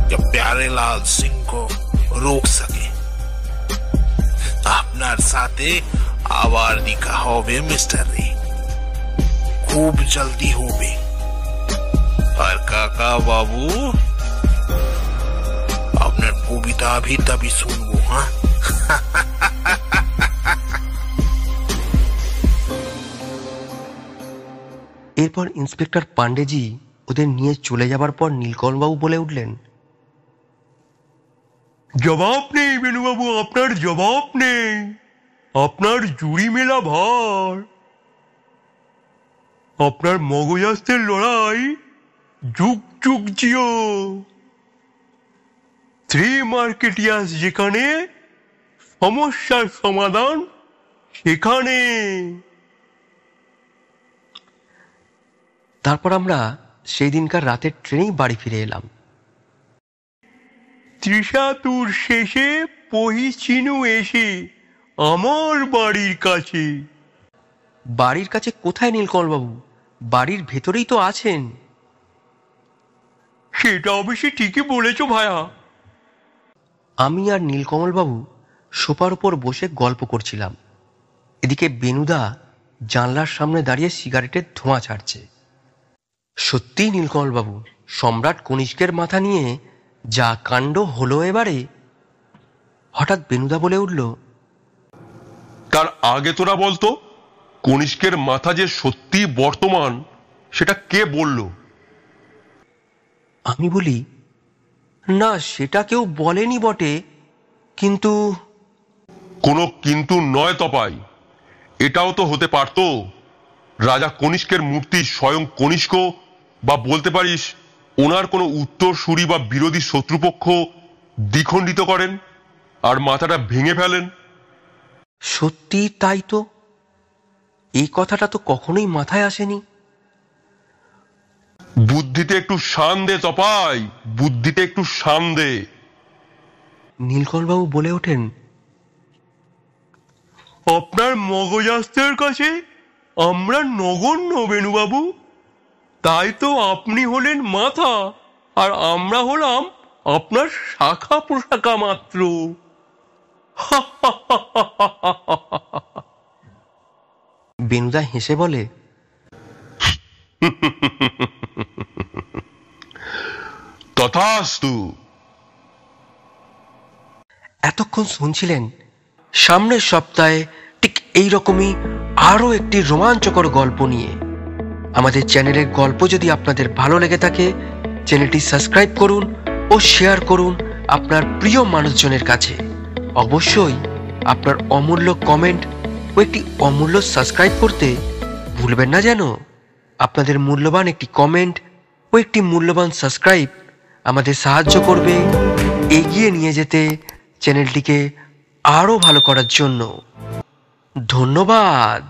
कि प्यारेलाल सिंह को रोक सके। আপনার সাথে আবার দেখা হবে মিস্টার রে, খুব জলদি হবে। আর কাকা বাবু, আপনার কবিতা भी तभी শুনবো। হ্যাঁ, এরপর ইন্সপেক্টর পান্ডেজি ওদের নিয়ে চলে যাবার পর নীলকমলবাবু বলে উঠলেন, জবাব নেই বেনুবাবু, আপনার জবাব নেই। আপনার জুড়ি মেলা ভার, আপনার মগজাস্তের লড়াই যুগ যুগ জিও। থ্রি মার্কেটিয়াস যেখানে, সমস্যার সমাধান সেখানে। তারপর আমরা সেই দিনকার রাতের ট্রেনেই বাড়ি ফিরে এলাম। ত্রিশাতুর শেষে পহিচিনু এসে আমার বাড়ির কাছে। বাড়ির কাছে কোথায় নীলকমলবাবু? বাড়ির ভেতরেই তো আছেন। সেটা অবশ্যই ঠিকই বলেছ ভায়া। আমি আর নীলকমলবাবু সোফার উপর বসে গল্প করছিলাম। এদিকে বেনুদা জানলার সামনে দাঁড়িয়ে সিগারেটের ধোঁয়া ছাড়ছে। সত্যিই নীলকমলবাবু, সম্রাট কনিষ্কের মাথা নিয়ে যা কাণ্ড হলো এবারে। হঠাৎ বেনুদা বলে উঠল, তার আগে তোরা বলতো, কনিষ্কের মাথা যে সত্যি বর্তমান সেটা কে বলল? আমি বলি, না সেটা কেউ বলেনি বটে, কিন্তু কোনো কিন্তু নয় তপাই, এটাও তো হতে পারতো রাজা কনিষ্কের মূর্তি স্বয়ং কনিষ্ক, বা বলতে পারিস ওনার কোনো উত্তরসূরি বা বিরোধী শত্রুপক্ষ দ্বিখণ্ডিত করেন আর মাথাটা ভেঙে ফেলেন। সত্যি তাই তো, এই কথাটা তো কখনোই মাথায় আসেনি। বুদ্ধিতে একটু শান দে তপাই, বুদ্ধিতে একটু শান দে। নীলকমলবাবু বলে ওঠেন, আপনার মগজাস্তের কাছে আমরা নগণ্য বেনুবাবু। তাই তো আপনি হলেন মাথা আর আমরা হলাম আপনার শাখা প্রশাখা মাত্র। বেনুদা হেসে বলে, তথাস্তু। এতক্ষণ শুনছিলেন সামনের সপ্তাহে ঠিক এইরকমই আরও একটি রোমাঞ্চকর গল্প নিয়ে। আমাদের চ্যানেলের গল্প যদি আপনাদের ভালো লেগে থাকে, চ্যানেলটি সাবস্ক্রাইব করুন ও শেয়ার করুন আপনার প্রিয় মানুষজনের কাছে। অবশ্যই আপনার অমূল্য কমেন্ট ও একটি অমূল্য সাবস্ক্রাইব করতে ভুলবেন না যেন। আপনাদের মূল্যবান একটি কমেন্ট ও একটি মূল্যবান সাবস্ক্রাইব আমাদের সাহায্য করবে এগিয়ে নিয়ে যেতে চ্যানেলটিকে আরও ভালো করার জন্য। ধন্যবাদ।